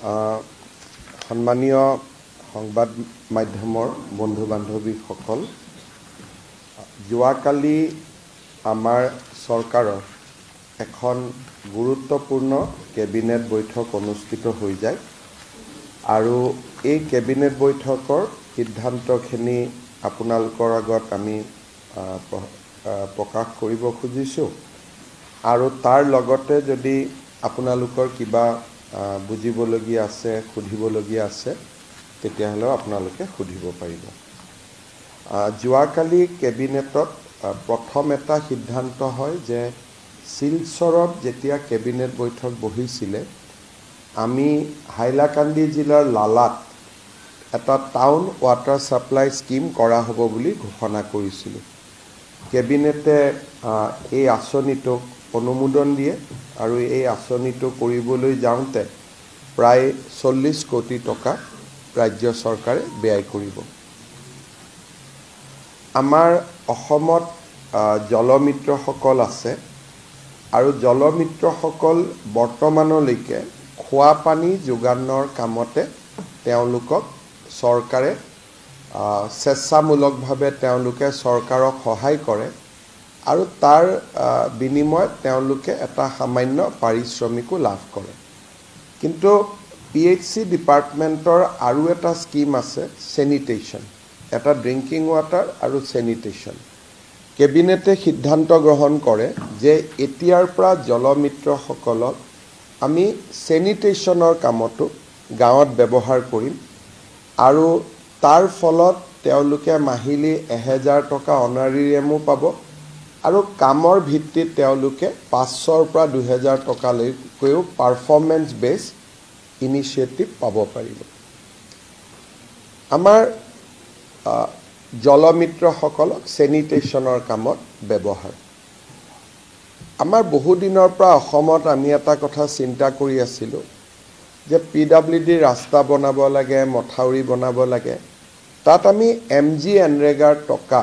সম্মানীয় সংবাদ মাধ্যমৰ বন্ধু বান্ধৱীসকল, যোৱাকালি আমাৰ চৰকাৰৰ এখন গুৰুত্বপূৰ্ণ কেবিনেট বৈঠক অনুষ্ঠিত হৈ যায় আৰু এই কেবিনেট বৈঠকৰ সিদ্ধান্তখিনি আপোনালোকৰ আগত আমি প্ৰকাশ কৰিব খুজিছোঁ আৰু তাৰ লগতে যদি আপোনালোকৰ কিবা বুজিবলগীয়া আছে, সুধিবলগীয়া আছে, তেতিয়াহ'লে আপোনালোকে সুধিব পাৰিব। যোৱাকালি কেবিনেটত প্ৰথম এটা সিদ্ধান্ত হয় যে শিলচৰত যেতিয়া কেবিনেট বৈঠক বহিছিলে, আমি হাইলাকান্দি জিলাৰ লালাত এটা টাউন ৱাটাৰ ছাপ্লাই স্কিম কৰা হ'ব বুলি ঘোষণা কৰিছিলোঁ। কেবিনেটে এই আঁচনিটোক অনুমোদন দিয়ে আৰু এই আঁচনিটো কৰিবলৈ যাওঁতে প্ৰায় 40 কোটি টকা ৰাজ্য চৰকাৰে ব্যয় কৰিব। আমাৰ অসমত জলমিত্ৰসকল আছে আৰু জলমিত্ৰসকল বৰ্তমানলৈকে খোৱা পানী যোগানৰ কামতে তেওঁলোকক চৰকাৰে স্বেচ্ছামূলকভাৱে তেওঁলোকে চৰকাৰক সহায় কৰে আৰু তাৰ বিনিময়ত তেওঁলোকে এটা সামান্য পাৰিশ্ৰমিকো লাভ কৰে। কিন্তু PHC ডিপাৰ্টমেণ্টৰ আৰু এটা স্কিম আছে, চেনিটেশ্যন, এটা ড্ৰিংকিং ৱাটাৰ আৰু চেনিটেশ্যন। কেবিনেটে সিদ্ধান্ত গ্ৰহণ কৰে যে এতিয়াৰ পৰা জলমিত্ৰসকলক আমি চেনিটেশ্যনৰ কামতো গাঁৱত ব্যৱহাৰ কৰিম আৰু তাৰ ফলত তেওঁলোকে মাহিলী 1000 টকা অনাৰিয়ামো পাব আৰু কামৰ ভিত্তিত তেওঁলোকে 500ৰ পৰা 2000 টকালৈকেও পাৰফৰ্মেঞ্চ বেছ ইনিচিয়েটিভ পাব পাৰিব। আমাৰ জলমিত্ৰসকলক চেনিটেশ্যনৰ কামত ব্যৱহাৰ। আমাৰ বহুদিনৰ পৰা অসমত আমি এটা কথা চিন্তা কৰি আছিলোঁ যে PWD ৰাস্তা বনাব লাগে, মথাউৰি বনাব লাগে। তাত আমি MGNREGAৰ টকা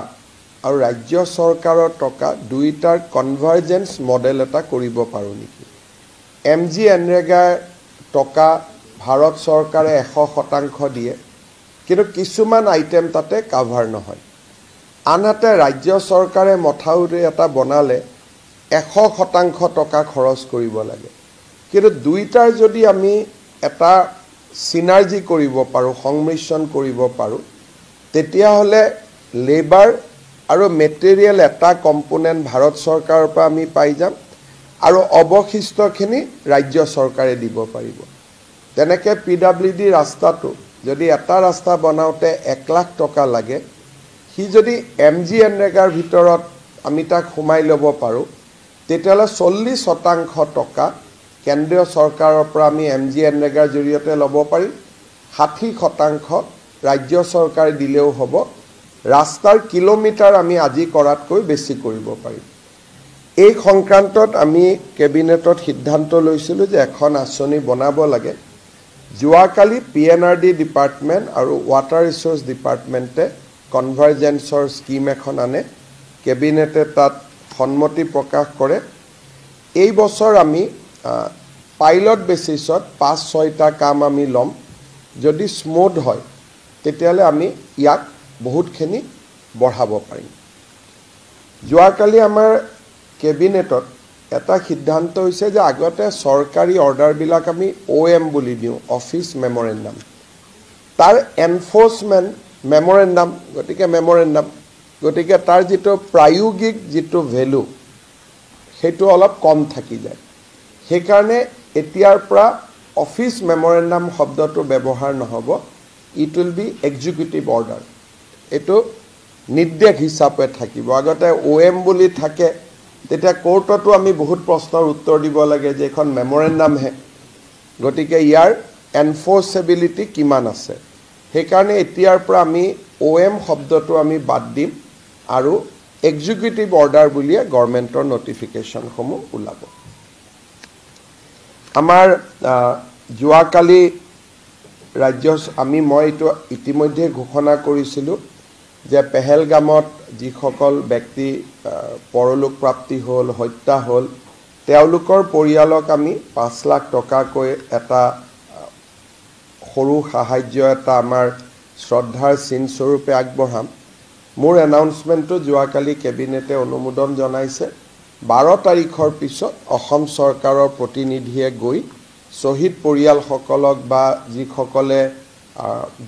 আৰু ৰাজ্য চৰকাৰৰ টকা দুইটাৰ কনভাৰ্জেন্স মডেল এটা কৰিব পাৰোঁ নেকি? MGNREGAৰ টকা ভাৰত চৰকাৰে 100% দিয়ে, কিন্তু কিছুমান আইটেম তাতে কাভাৰ নহয়। আনহাতে ৰাজ্য চৰকাৰে মথাউৰি এটা বনালে 100% টকা খৰচ কৰিব লাগে। কিন্তু দুইটাৰ যদি আমি এটা চিনাৰ্জি কৰিব পাৰোঁ, সংমিশ্ৰণ কৰিব পাৰোঁ, তেতিয়াহ'লে লেবাৰ আৰু মেটেৰিয়েল এটা কম্পোনেণ্ট ভাৰত চৰকাৰৰ পৰা আমি পাই যাম আৰু অৱশিষ্টখিনি ৰাজ্য চৰকাৰে দিব পাৰিব। তেনেকৈ PWD ৰাস্তাটো যদি এটা ৰাস্তা বনাওঁতে 1 লাখ টকা লাগে, সি যদি MGNREGAৰ ভিতৰত আমি তাক সোমাই ল'ব পাৰোঁ, তেতিয়াহ'লে 40% টকা কেন্দ্ৰীয় চৰকাৰৰ পৰা আমি MGNREGAৰ জৰিয়তে ল'ব পাৰিম, 60% ৰাজ্য চৰকাৰে দিলেও হ'ব। ৰাস্তাৰ কিলোমিটাৰ আমি আজি কৰাতকৈ বেছি কৰিব পাৰিম। এই সংক্ৰান্তত আমি কেবিনেটত সিদ্ধান্ত লৈছিলোঁ যে এখন আঁচনি বনাব লাগে। যোৱাকালি PNRD ডিপাৰ্টমেণ্ট আৰু ৱাটাৰ ৰিচোৰ্চ ডিপাৰ্টমেণ্টে কনভাৰ্জেন্সৰ স্কিম এখন আনে। কেবিনেটে তাত সন্মতি প্ৰকাশ কৰে। এই বছৰ আমি পাইলট বেচিছত 5-6টা কাম আমি ল'ম। যদি স্মুথ হয় তেতিয়াহ'লে আমি ইয়াক বহুতখিনি বঢ়াব পাৰিম। যোৱাকালি আমাৰ কেবিনেটত এটা সিদ্ধান্ত হৈছে যে আগতে চৰকাৰী অৰ্ডাৰবিলাক আমি OM বুলি দিওঁ, অফিচ মেমৰেণ্ডাম, তাৰ এনফৰ্চমেণ্ট মেমৰেণ্ডাম, গতিকে তাৰ যিটো প্ৰায়োগিক যিটো ভেলু সেইটো অলপ কম থাকি যায়। সেইকাৰণে এতিয়াৰ পৰা অফিচ মেমৰেণ্ডাম শব্দটো ব্যৱহাৰ নহ'ব, it will B executive order. এইটো নিৰ্দেশ হিচাপে থাকিব। আগতে OM বুলি থাকে, তেতিয়া কোৰ্টতো আমি বহুত প্ৰশ্নৰ উত্তৰ দিব লাগে যে এখন মেমৰেণ্ডামহে, গতিকে ইয়াৰ এনফৰ্চেবিলিটি কিমান আছে। সেইকাৰণে এতিয়াৰ পৰা আমি OM শব্দটো আমি বাদ দিম আৰু এক্সিকিউটিভ অৰ্ডাৰ বুলিয়ে গভৰ্ণমেণ্টৰ নটিফিকেশ্যনসমূহ ওলাব। আমাৰ যোৱাকালি মই এইটো ইতিমধ্যে ঘোষণা কৰিছিলোঁ যে পেহেলগামত যিসকল ব্যক্তি পৰলোক প্ৰাপ্তি হ'ল, হত্যা হ'ল, তেওঁলোকৰ পৰিয়ালক আমি 5 লাখ টকাকৈ এটা সৰু সাহায্য এটা আমাৰ শ্ৰদ্ধাৰ চিন স্বৰূপে আগবঢ়াম মোৰ এনাউন্সমেন্টটো যোৱাকালি কেবিনেটে অনুমোদন জনাইছে 12 তাৰিখৰ পিছত অসম চৰকাৰৰ প্ৰতিনিধিয়ে গৈ শহীদ পৰিয়ালসকলক বা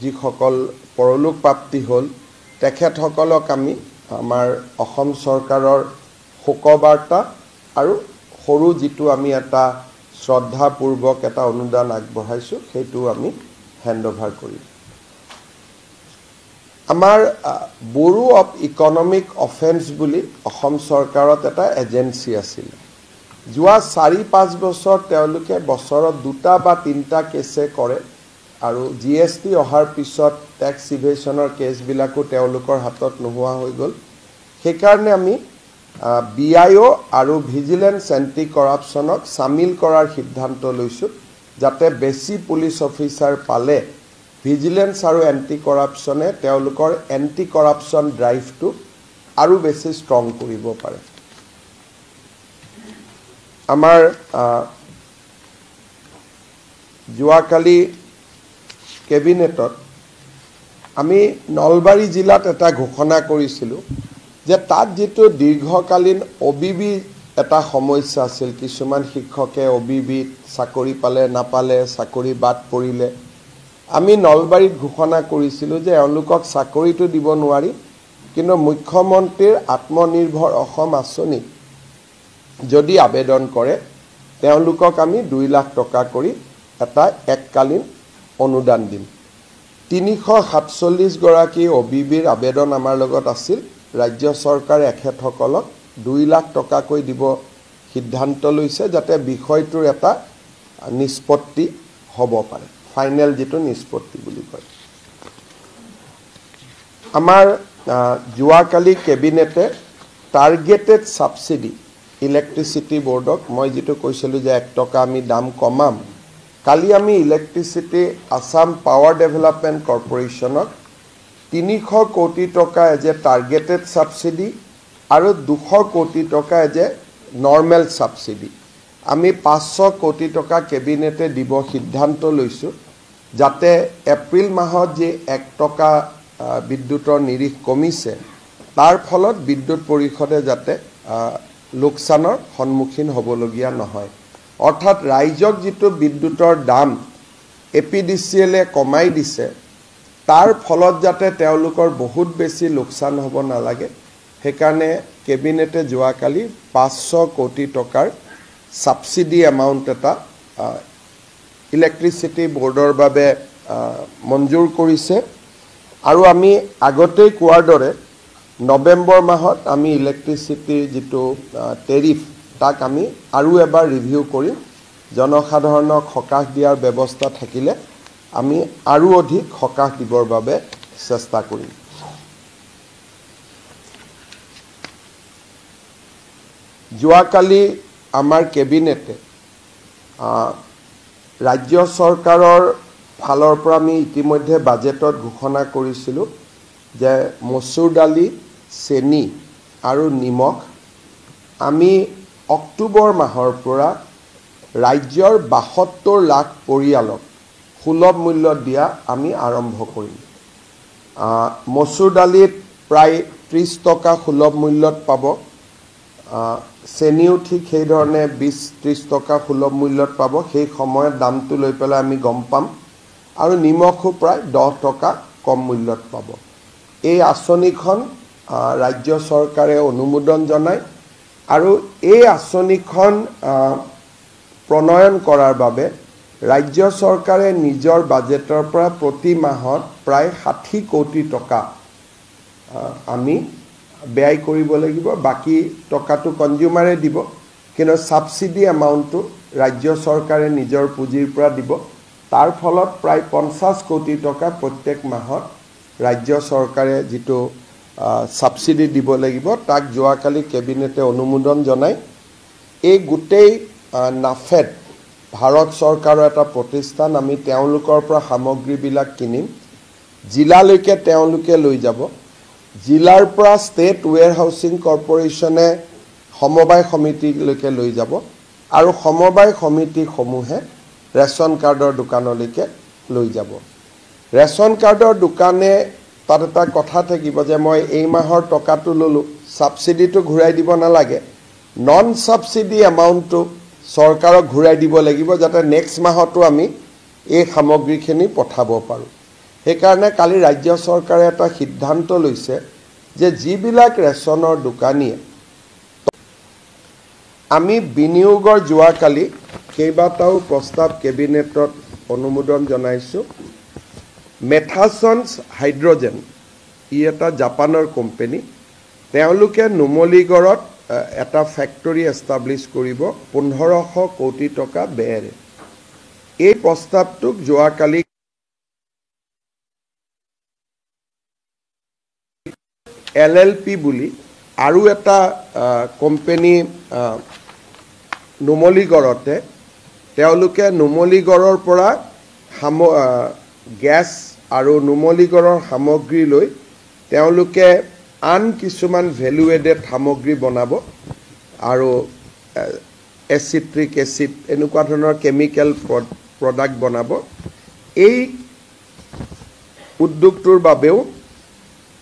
যিসকল পৰলোক প্ৰাপ্তি হ'ল তেখেতসকলক আমি আমাৰ অসম চৰকাৰৰ শোকবাৰ্তা আৰু সৰু যিটো আমি এটা শ্ৰদ্ধাপূৰ্বক এটা অনুদান আগবঢ়াইছো সেইটো আমি হেণ্ডঅভাৰ কৰিম আমাৰ ব্যুৰো অফ ইকনমিক অফেন্স বুলি অসম চৰকাৰত এটা এজেন্সি আছিল যোৱা 4-5 বছৰ তেওঁলোকে বছৰত 2টা বা 3টা কেছে কৰে আৰু জিএসটি অহাৰ পিছত ট্যাক্স ইভেশনৰ কেছবিলাকো তেওঁলোকৰ হাতত নোহোৱা হৈ গ'ল সেইকাৰণে আমি বিআইও আৰু ভিজিলেন্স এন্টি কৰাপচনক সামিল কৰাৰ সিদ্ধান্ত লৈছো যাতে বেছি পুলিশ অফিচাৰ পালে ভিজিলেন্স আৰু এন্টি কৰাপচনে তেওঁলোকৰ এন্টি কৰাপচন ড্ৰাইভটো আৰু বেছি ষ্ট্ৰং কৰিব পাৰে আমাৰ যোৱাকালি কেবিনেটত আমি নলবাৰী জিলাত এটা ঘোষণা কৰিছিলো যে তাত যেটো দীৰ্ঘকালীন অবিবি এটা সমস্যা আছিল কিছুমান শিক্ষকে অবিবি চাকৰি পালে নাপালে চাকৰি বাদ পৰিলে আমি নলবাৰীত ঘোষণা কৰিছিলো যে এওঁলোকক চাকৰিটো দিব নোৱাৰি কিন্তু মুখ্যমন্ত্ৰীৰ আত্মনিৰ্ভৰ অসম আঁচনি যদি আবেদন কৰে তেওঁলোকক আমি 2 লাখ টকা কৰি এটা এককালীন অনুদান দিম 347 গৰাকী অবিবিৰ আবেদন আমাৰ লগত আছিল ৰাজ্য চৰকাৰে এখেতসকলক 2 লাখ টকা কৈ দিব সিদ্ধান্ত লৈছে যাতে বিষয়টোৰ এটা নিষ্পত্তি হ'ব পাৰে ফাইনেল যেটো নিষ্পত্তি বুলি কয় আমাৰ যোৱাকালি কেবিনেটে টাৰ্গেটেড সাবসিডি ইলেক্ট্ৰিসিটি বোৰ্ডক মই যেটো কৈছিলো যে 1 টকা আমি দাম কমাম কালি আমি ইলেক্ট্ৰিসিটি আসাম পাৱাৰ ডেভেলপমেন্ট কৰ্পোৰেচনক 300 কোটি টকা এজ এ টাৰ্গেটেড সাবসিডি আৰু 200 কোটি টকা এজ এ নৰ্মেল সাবসিডি আমি 500 কোটি টকা কেবিনেটে দিব সিদ্ধান্ত লৈছো যাতে এপ্ৰিল মাহত যে 1 টকা বিদ্যুতৰ নিৰিখ কমিছে তাৰ ফলত বিদ্যুৎ পৰিষদে যাতে লোকসানৰ সন্মুখীন হ'বলগীয়া নহয় অৰ্থাৎ ৰাইজক যেটো বিদ্যুতৰ দাম এপিডিসিএলে কমাই দিছে তাৰ ফলত যাতে তেওঁলোকৰ বহুত বেছি লোকসান হ'ব নালাগে হেকাৰণে কেবিনেটে যোৱাকালি 500 কোটি টকাৰ সাবসিডি এমাউন্ট এটা ইলেক্ট্ৰিসিটি বোৰ্ডৰ বাবে মঞ্জুৰ কৰিছে আৰু আমি আগতেই কোৱাৰ দৰে নৱেম্বৰ মাহত আমি ইলেক্ট্ৰিসিটি যেটো টেৰিফ তাক আমি আৰু এবাৰ ৰিভিউ কৰিম জনসাধাৰণক হকাহ দিয়াৰ ব্যৱস্থা থাকিলে আমি আৰু অধিক হকাহ দিবৰ বাবে চেষ্টা কৰিম যোৱাকালি আমাৰ কেবিনেটে ৰাজ্য চৰকাৰৰ ফালৰ পৰা আমি ইতিমধ্যে বাজেটত ঘোষণা কৰিছিলো যে মসুৰ দালি চেনি আৰু নিমখ আমি অক্টোবৰ মাহৰ পৰা ৰাজ্যৰ 72 লাখ পৰিয়ালক সুলভ মূল্য দিয়া আমি আৰম্ভ কৰিম মসুৰ দালিত প্ৰায় 30 টকা সুলভ মূল্যত পাব চেনিও ঠিক সেই ধৰণে 20-30 টকা সুলভ মূল্যত পাব সেই সময়ত দামটো লৈ পেলাই আমি গম পাম আৰু নিমখও প্ৰায় 10 টকা কম মূল্যত পাব এই আঁচনিখন ৰাজ্য চৰকাৰে অনুমোদন জনায় আৰু এই আঁচনিখন প্ৰণয়ন কৰাৰ বাবে ৰাজ্য চৰকাৰে নিজৰ বাজেটৰ পৰা প্ৰতি মাহত প্ৰায় 60 কোটি টকা আমি ব্যয় কৰিব লাগিব বাকি টকাটো কনজিউমাৰে দিব কিন্তু সাবসিডি এমাউন্টটো ৰাজ্য চৰকাৰে নিজৰ পুঁজিৰ পৰা দিব তাৰ ফলত প্ৰায় 50 কোটি টকা প্ৰত্যেক মাহত ৰাজ্য চৰকাৰে যেটো সাবসিডি দিব লাগিব তাক যোৱাকালি কেবিনেটে অনুমোদন জনায় এই গুটেই নাফেড ভাৰত চৰকাৰৰ এটা প্ৰতিষ্ঠান আমি তেওঁলোকৰ পৰা সামগ্ৰীবিলাক কিনিম জিলালৈকে তেওঁলোকে লৈ যাব জিলাৰ পৰা ষ্টেট ওয়্যাৰহাউচিং কৰ্পোৰেচনে সমবায় সমিতিলৈকে লৈ যাব আৰু সমবায় সমিতি সমূহে ৰেশন কাৰ্ডৰ দোকানলৈকে লৈ যাব ৰেচন কাৰ্ডৰ দোকানে তাত এটা কথা থাকিব যে মই এই মাহৰ টকাটো ললো সাবসিডিটো ঘূৰাই দিব নালাগে নন সাবসিডি এমাউন্টটো চৰকাৰক ঘূৰাই দিব লাগিব যাতে নেক্সট মাহতো আমি এই সামগ্ৰীখিনি পঠাব পাৰো সেইকাৰণে কালি ৰাজ্য চৰকাৰে এটা সিদ্ধান্ত লৈছে যে যিবিলাক ৰেচনৰ দোকানীয়ে আমি বিনিয়োগৰ যোৱাকালি কেইবাটাও প্ৰস্তাৱ কেবিনেটত অনুমোদন জনাইছো মেথাছন্স হাইড্ৰোজেন ই এটা জাপানৰ কোম্পানী তেওঁলোকে নুমলীগড়ত এটা ফ্যাক্টৰী এস্টাব্লিশ কৰিব 1500 কোটি টকা ব্যয়েৰে এই প্ৰস্তাৱটোক যোৱাকালি LLP বুলি আৰু এটা কোম্পানী নুমলীগড়তে তেওঁলোকে নুমলীগড়ৰ পৰা গ্যাস আৰু নুমলীগড়ৰ সামগ্ৰী লৈ তেওঁলোকে আন কিছুমান ভ্যালু এডেড সামগ্ৰী বনাব আৰু এচিট্ৰিক এসিড এনেকুৱা ধৰণৰ কেমিক্যাল প্ৰডাক্ট বনাব এই উদ্যোগটোৰ বাবেও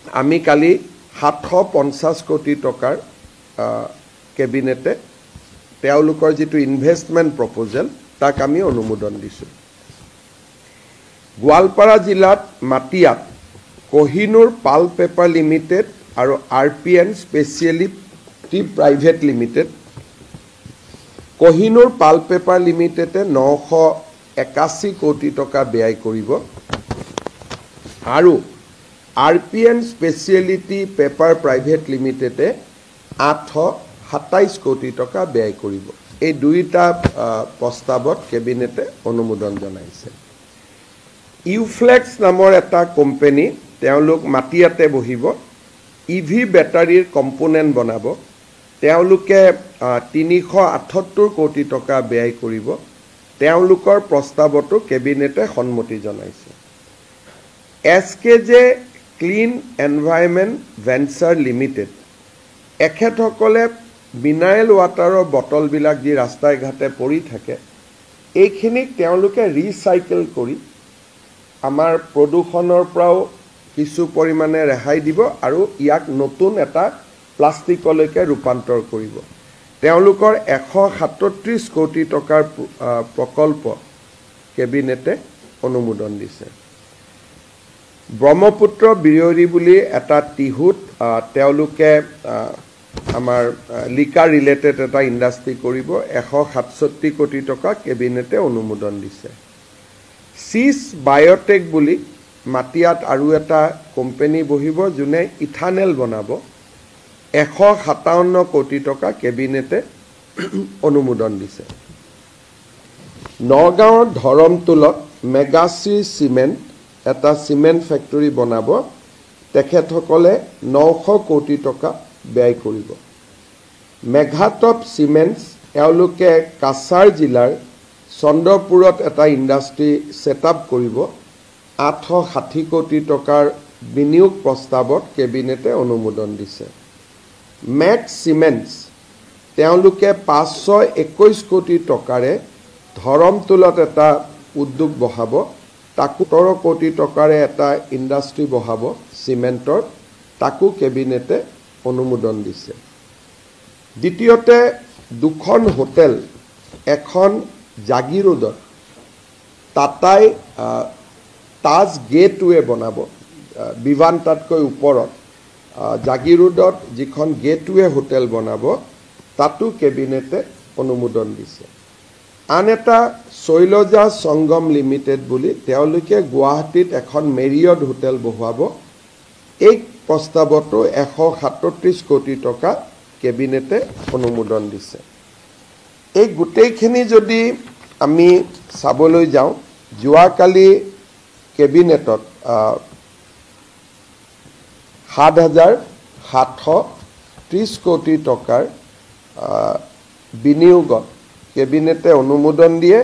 আমি কালি 750 কোটি টকাৰ কেবিনেটে তেওঁলোকৰ যেটো ইনভেষ্টমেন্ট প্ৰপোজাল তাক আমি অনুমোদন দিছো গোৱালপাৰা জিলাত মাটিয়াত কোহিনুৰ পাল পেপাৰ লিমিটেড আৰু RPN speciality private limited Kohinoor pulp paper লিমিটেডে 981 কোটি টকা ব্যয় কৰিব আৰু RPN স্পেশালিটি পেপাৰ প্ৰাইভেট লিমিটেডে 827 কোটি টকা ব্যয় কৰিব এই দুইটা প্ৰস্তাৱত কেবিনেটে অনুমোদন জনাইছে ইউফ্লেক্স নামৰ এটা কোম্পানী তেওঁলোক মাটিয়াতে বহিব EV বেটাৰীৰ কম্পোনেন্ট বনাব তেওঁলোকে 378 কোটি টকা ব্যয় কৰিব তেওঁলোকৰ প্ৰস্তাৱটো কেবিনেটে সন্মতি জনাইছে SKJ clean environment venture limited এখেতসকলে মিনাৰেল ৱাটাৰৰ বটল বিলাক যি ৰাস্তায় ঘাটে পৰি থাকে এইখিনিক তেওঁলোকে ৰিসাইকেল কৰি আমাৰ প্ৰদূষণৰ পৰাও কিছু পৰিমাণে ৰেহাই দিব আৰু ইয়াক নতুন এটা প্লাষ্টিকলৈকে ৰূপান্তৰ কৰিব তেওঁলোকৰ 137 কোটি টকাৰ প্ৰকল্প কেবিনেটে অনুমোদন দিছে ব্ৰহ্মপুত্ৰ বিৰৰি বুলি এটা টিহুত তেওঁলোকে আমাৰ লিকা ৰিলেটেড এটা ইন্ডাষ্ট্ৰি কৰিব 167 কোটি টকা কেবিনেটে অনুমোদন দিছে সিস বায়োটেক বুলি মাটিয়াত আৰু এটা কোম্পানী বহিব যোনে ইথানেল বনাব 157 কোটি টকা কেবিনেটে অনুমোদন দিছে নগাঁৱৰ ধৰমতুলত মেগাশ্ৰী সিমেন্ট এটা সিমেন্ট ফ্যাক্টৰী বনাব তেখেতসকলে 900 কোটি টকা ব্যয় কৰিব মেঘাটপ সিমেন্টস এওঁলোকে কাছাৰ জিলাৰ চন্দ্ৰপুৰত এটা ইন্ডাষ্ট্ৰি সেটআপ কৰিব 860 কোটি টকাৰ বিনিয়োগ প্ৰস্তাৱত কেবিনেটে অনুমোদন দিছে মেক্স সিমেন্টস তেওঁলোকে 521 কোটি টকাৰে ধৰমতুলত এটা উদ্যোগ বহাব তাকো 17 কোটি টকাৰে এটা ইন্ডাষ্ট্ৰি বহাব সিমেন্টৰ তাকো কেবিনেটে অনুমোদন দিছে দ্বিতীয়তে দুখন হোটেল এখন জাগিৰোডত টাটাই তাজ গেটৱে বনাব বিভান্তাতকৈ ওপৰত জাগিৰোডত যিখন গেটৱে হোটেল বনাব তাতো কেবিনেটে অনুমোদন দিছে আন এটা শৈলজা সংগম লিমিটেড বুলি তেওঁলোকে গুৱাহাটীত এখন মেৰিয়ট হোটেল বহাব এই প্ৰস্তাৱটো 137 কোটি টকা কেবিনেটে অনুমোদন দিছে এই গোটেইখিনি যদি আমি চাবলৈ যাওঁ যোৱাকালি কেবিনেটত 7,730 কোটি টকাৰ বিনিয়োগত কেবিনেটে অনুমোদন দিয়ে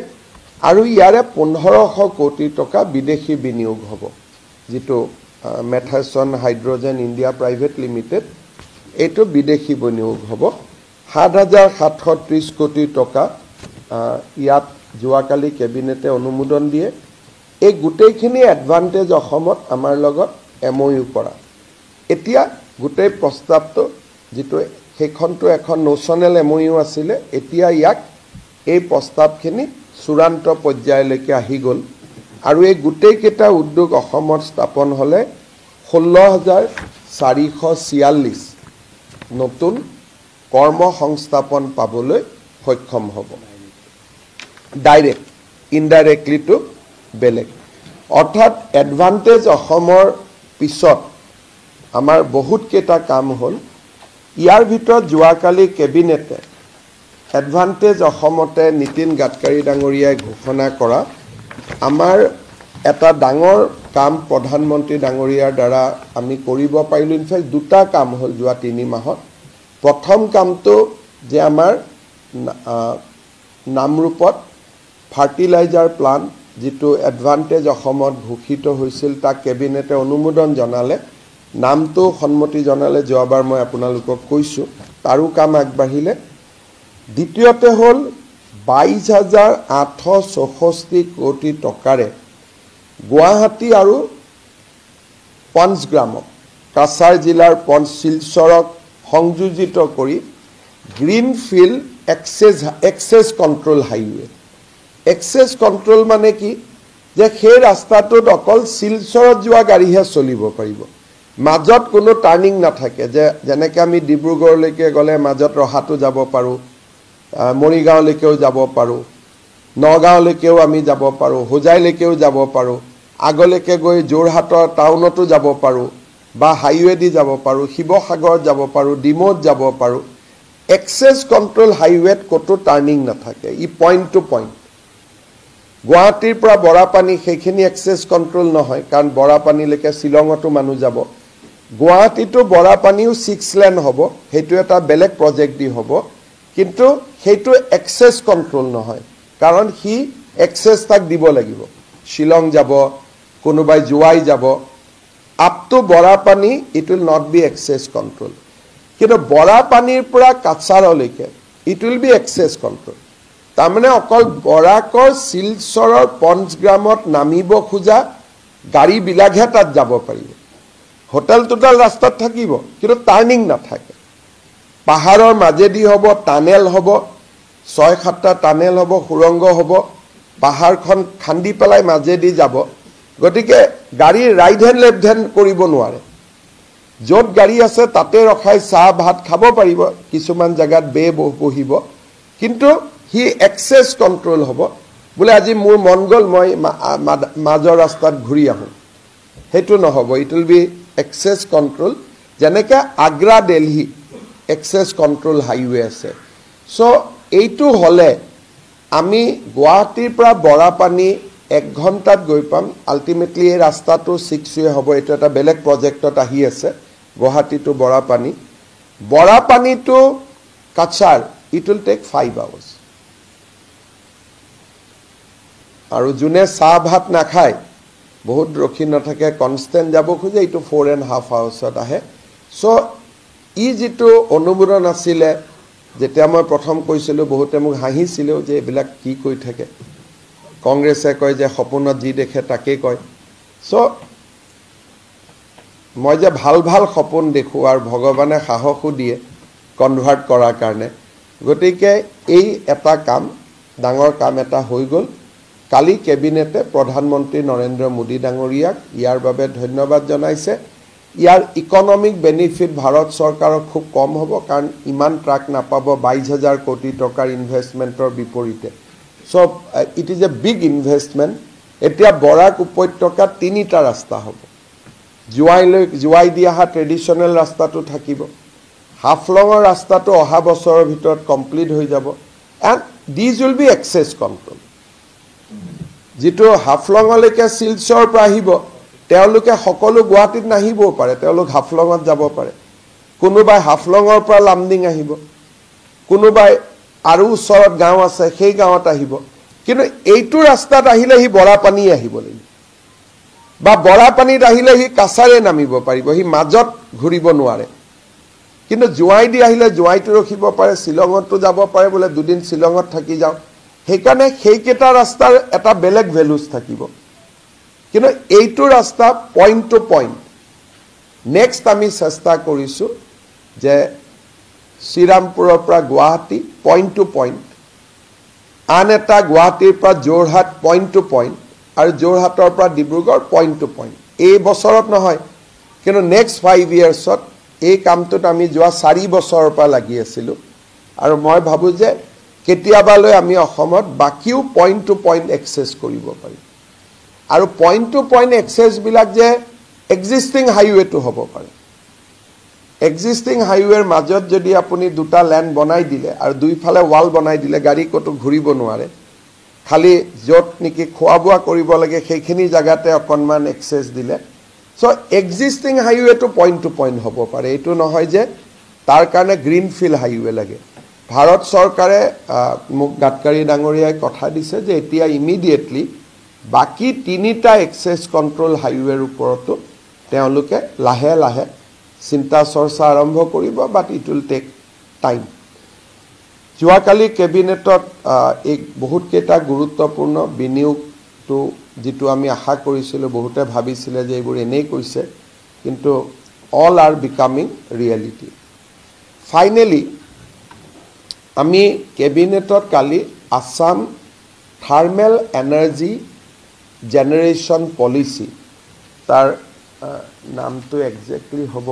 আৰু ইয়াৰে 1500 কোটি টকা বিদেশী বিনিয়োগ হ'ব যেটো মেথাছন হাইড্ৰোজেন ইণ্ডিয়া প্ৰাইভেট লিমিটেড এইটো বিদেশী বিনিয়োগ হ'ব 7,730 কোটি টকা ইয়াত যোৱাকালি কেবিনেটে অনুমোদন দিয়ে এই গোটেইখিনি এডভান্টেজ অসমত আমাৰ লগত এমইউ কৰা এতিয়া গোটেই প্ৰস্তাৱটো যেটো সেইখনটো এখন নোচনেল এমইউ আছিলে এতিয়া ইয়াক এই প্ৰস্তাৱখিনি চূড়ান্ত পৰ্যায়লৈকে আহি গ'ল আৰু এই গোটেইকেইটা উদ্যোগ অসমত স্থাপন হ'লে 16,446 নতুন কৰ্ম সংস্থাপন পাবলৈ সক্ষম হ'ব ডাইৰেক্ট ইনডাইৰেক্টলি টু বেলেগ অৰ্থাৎ এডভান্টেজ অসমৰ পিছত আমাৰ বহুত কেইটা কাম হ'ল ইয়াৰ ভিতৰত যোৱাকালি কেবিনেটে এডভান্টেজ অসমতে নীতিন গাডকাৰী ডাঙৰীয়াই ঘোষণা কৰা আমাৰ এটা ডাঙৰ কাম প্ৰধানমন্ত্ৰী ডাঙৰীয়াৰ দ্বাৰা আমি কৰিব পাৰিলো ইনফেক্ট দুটা কাম হ'ল যোৱা 3 মাহত প্ৰথম কামটো যে আমাৰ নামৰূপত ফাৰ্টিলাইজাৰ প্লান্ট যেটো এডভান্টেজ অসমত ঘোষিত হৈছিল তাক কেবিনেটে অনুমোদন জনালে নামটো সন্মতি জনালে যোৱাবাৰ মই আপোনালোকক কৈছো তাৰো কাম আগবাঢ়িলে দ্বিতীয়তে হ'ল 22,864 কোটি টকাৰে গুৱাহাটী আৰু পঞ্চগ্ৰামক কাছাৰ জিলাৰ পঞ্চিলচৰক সংযোজিত কৰি greenfield access control highway access control মানে কি যে সেই ৰাস্তাটোত অকল শিলচৰত যোৱা গাড়ীহে চলিব পাৰিব মাজত কোনো টাৰ্নিং নাথাকে যে যেনেকৈ আমি ডিব্ৰুগড়লৈকে গ'লে মাজত ৰহাটো যাব পাৰো মৰিগাঁওলৈকেও যাব পাৰো নগাঁওলৈকেও আমি যাব পাৰো হোজাইলৈকেও যাব পাৰো আগলৈকে গৈ যোৰহাটৰ টাউনতো যাব পাৰো বা হাইৱে দি যাব পাৰো শিৱসাগৰত যাব পাৰো ডিমোত যাব পাৰো এক্সেছ কন্ট্ৰোল হাইৱেত কতো টাৰ্নিং নাথাকে ই পইণ্ট টু পইণ্ট গুৱাহাটীৰ পৰা বৰাপানী সেইখিনি এক্সেছ কন্ট্ৰোল নহয় কাৰণ বৰাপানীলৈকে শিলঙতো মানুহ যাব গুৱাহাটীটো বৰাপানীও 6 লেন হ'ব হেতু এটা বেলেগ প্ৰজেক্ট দি হ'ব কিন্তু হেতু এক্সেছ কন্ট্ৰোল নহয় কাৰণ হি এক্সেছ তাক দিব লাগিব শিলং যাব কোনোবাই জুৱাই যাব up to Borapani it will not be access control কিন্তু বৰাপানীৰ পৰা কাছাৰলৈকে it will be access control তাৰমানে অকল বৰাকৰ শিলচৰৰ পঞ্চগ্ৰামত নামিব খোজা গাড়ী বিলাকহে তাত যাব পাৰিব হোটেল টোটাল ৰাস্তাত থাকিব কিন্তু টাৰ্নিং নাথাকে পাহাৰৰ মাজেদি হ'ব টানেল হ'ব 6-7টা টানেল হ'ব সুৰংগ হ'ব পাহাৰখন খান্দি পেলাই মাজেদি যাব গতিকে গাড়ী ৰাইট হেণ্ড লেফট হেণ্ড কৰিব নোৱাৰে য'ত গাড়ী আছে তাতে ৰখাই চাহ ভাত খাব পাৰিব কিছুমান জায়গাত বহিব কিন্তু হি এক্সেছ কন্ট্ৰোল হ'ব বলে আজি মোৰ মন গ'ল মই মাজৰ ৰাস্তাত ঘূৰি আহোঁ হেতু নহব it will be access control যেনেকৈ Agra Delhi access control highway আছে সো এইটো হলে আমি গুৱাহাটীৰ পৰা বৰাপানী 1 ঘণ্টাত গৈ পাম আলটিমেটলি এই ৰাস্তাটো 6 ৱে হ'ব এটো এটা বেলেগ প্ৰজেক্টত আহি আছে Guwahati to Barapani to Cachar it will take 5 hours আৰু জুনে চাহ ভাত নাখায় বহুত ৰখি নাথাকে কনষ্টেন্ট যাব খোজে ইটো 4.5 hours আহে সো ই যেটো অনুমোদন আছিলে যেতিয়া মই প্ৰথম কৈছিলো বহুতে মোক হাঁহিছিল যে এবিলাক কি কৈ থাকে কংগ্ৰেছে কয় যে সপোনত যি দেখে তাকে কয় সো মই যে ভাল সপোন দেখো আৰু ভগৱানে সাহসও দিয়ে কনভাৰ্ট কৰাৰ কাৰণে গতিকে এই এটা কাম ডাঙৰ কাম এটা হৈ গ'ল কালি কেবিনেটে প্ৰধানমন্ত্ৰী নৰেন্দ্ৰ মোদী ডাঙৰীয়াক ইয়াৰ বাবে ধন্যবাদ জনাইছে ইয়াৰ ইকোনমিক বেনিফিট ভাৰত চৰকাৰৰ খুব কম হ'ব কাৰণ ইমান ট্ৰাক নাপাব 22,000 কোটি টকাৰ ইনভেষ্টমেন্টৰ বিপৰীতে so it is a big investment এতিয়া বৰাক উপত্যকাত 3টা ৰাস্তা হ'ব জুৱাই দি অহা ট্ৰেডিশনেল ৰাস্তাটো থাকিব হাফলঙৰ ৰাস্তাটো অহা বছৰৰ ভিতৰত কমপ্লিট হৈ যাব and this will be access control যেটো হাফলঙলৈকে শিলচৰ পৰা আহিব তেওঁলোকে সকলো গুৱাহাটীত নাহিব পাৰে তেওঁলোক হাফলঙত যাব পাৰে কোনোবাই হাফলঙৰ পৰা লামডিং আহিব কোনোবাই আৰু ওচৰত গাঁও আছে সেই গাঁৱত আহিব কিন্তু এইটো ৰাস্তাত আহিলে হি বৰাপানী আহিব লাগিব বা বৰাপানীত আহিলে হি কাছাৰে নামিব পাৰিব হি মাজত ঘূৰিব নোৱাৰে কিন্তু জুৱাই দি আহিলে জুৱাইটো ৰখিব পাৰে শিলঙতো যাব পাৰে বলে দুদিন শিলঙত থাকি যাও সেইকাৰণে সেইকেইটা ৰাস্তাৰ এটা বেলেগ ভ্যালুজ থাকিব কিন্তু এইটো ৰাস্তা পইণ্ট টু পইণ্ট নেক্সট আমি চেষ্টা কৰিছোঁ যে শ্ৰীৰামপুৰৰ পৰা গুৱাহাটী পইণ্ট টু পইণ্ট, আন এটা গুৱাহাটীৰ পৰা যোৰহাট পইণ্ট টু পইণ্ট, আৰু যোৰহাটৰ পৰা ডিব্ৰুগড় পইণ্ট টু পইণ্ট। এই বছৰত নহয়, কিন্তু নেক্সট 5 yearsত এই কামটোত আমি যোৱা 4 বছৰৰ পৰা লাগি আছিলোঁ, আৰু মই ভাবোঁ যে কেতিয়াবালৈ আমি অসমত বাকীও পইণ্ট টু পইণ্ট এক্সেছ কৰিব পাৰিম। আৰু পইণ্ট টু পইণ্ট এক্সেছবিলাক যে এক্সিষ্টিং হাইৱেটো হ'ব পাৰে। এক্সিষ্টিং হাইৱেৰ মাজত যদি আপুনি দুটা লেন বনাই দিলে আৰু দুইফালে ৱাল বনাই দিলে গাড়ী ক'তো ঘূৰিব নোৱাৰে, খালি য'ত নেকি খোৱা বোৱা কৰিব লাগে সেইখিনি জেগাতে অকণমান এক্সেছ দিলে, চ' এক্সিষ্টিং হাইৱেটো পইণ্ট টু পইণ্ট হ'ব পাৰে। এইটো নহয় যে তাৰ কাৰণে গ্ৰীণফিল্ড হাইৱে লাগে। ভাৰত চৰকাৰে মোক গাডকাৰী ডাঙৰীয়াই কথা দিছে যে এতিয়া ইমিডিয়েটলি বাকী 3টা এক্সেছ কণ্ট্ৰল হাইৱেৰ ওপৰতো তেওঁলোকে লাহে লাহে চিন্তা চৰ্চা আৰম্ভ কৰিব, but it will take time. যোৱাকালি কেবিনেটত এই বহুতকেইটা গুৰুত্বপূৰ্ণ বিনিয়োগটো যিটো আমি আশা কৰিছিলোঁ, বহুতে ভাবিছিলে যে এইবোৰ এনেই কৈছে, কিন্তু all are becoming reality. Finally আমি কেবিনেটত কালি Assam thermal energy generation policy, তাৰ নামটো একজেক্টলি হ'ব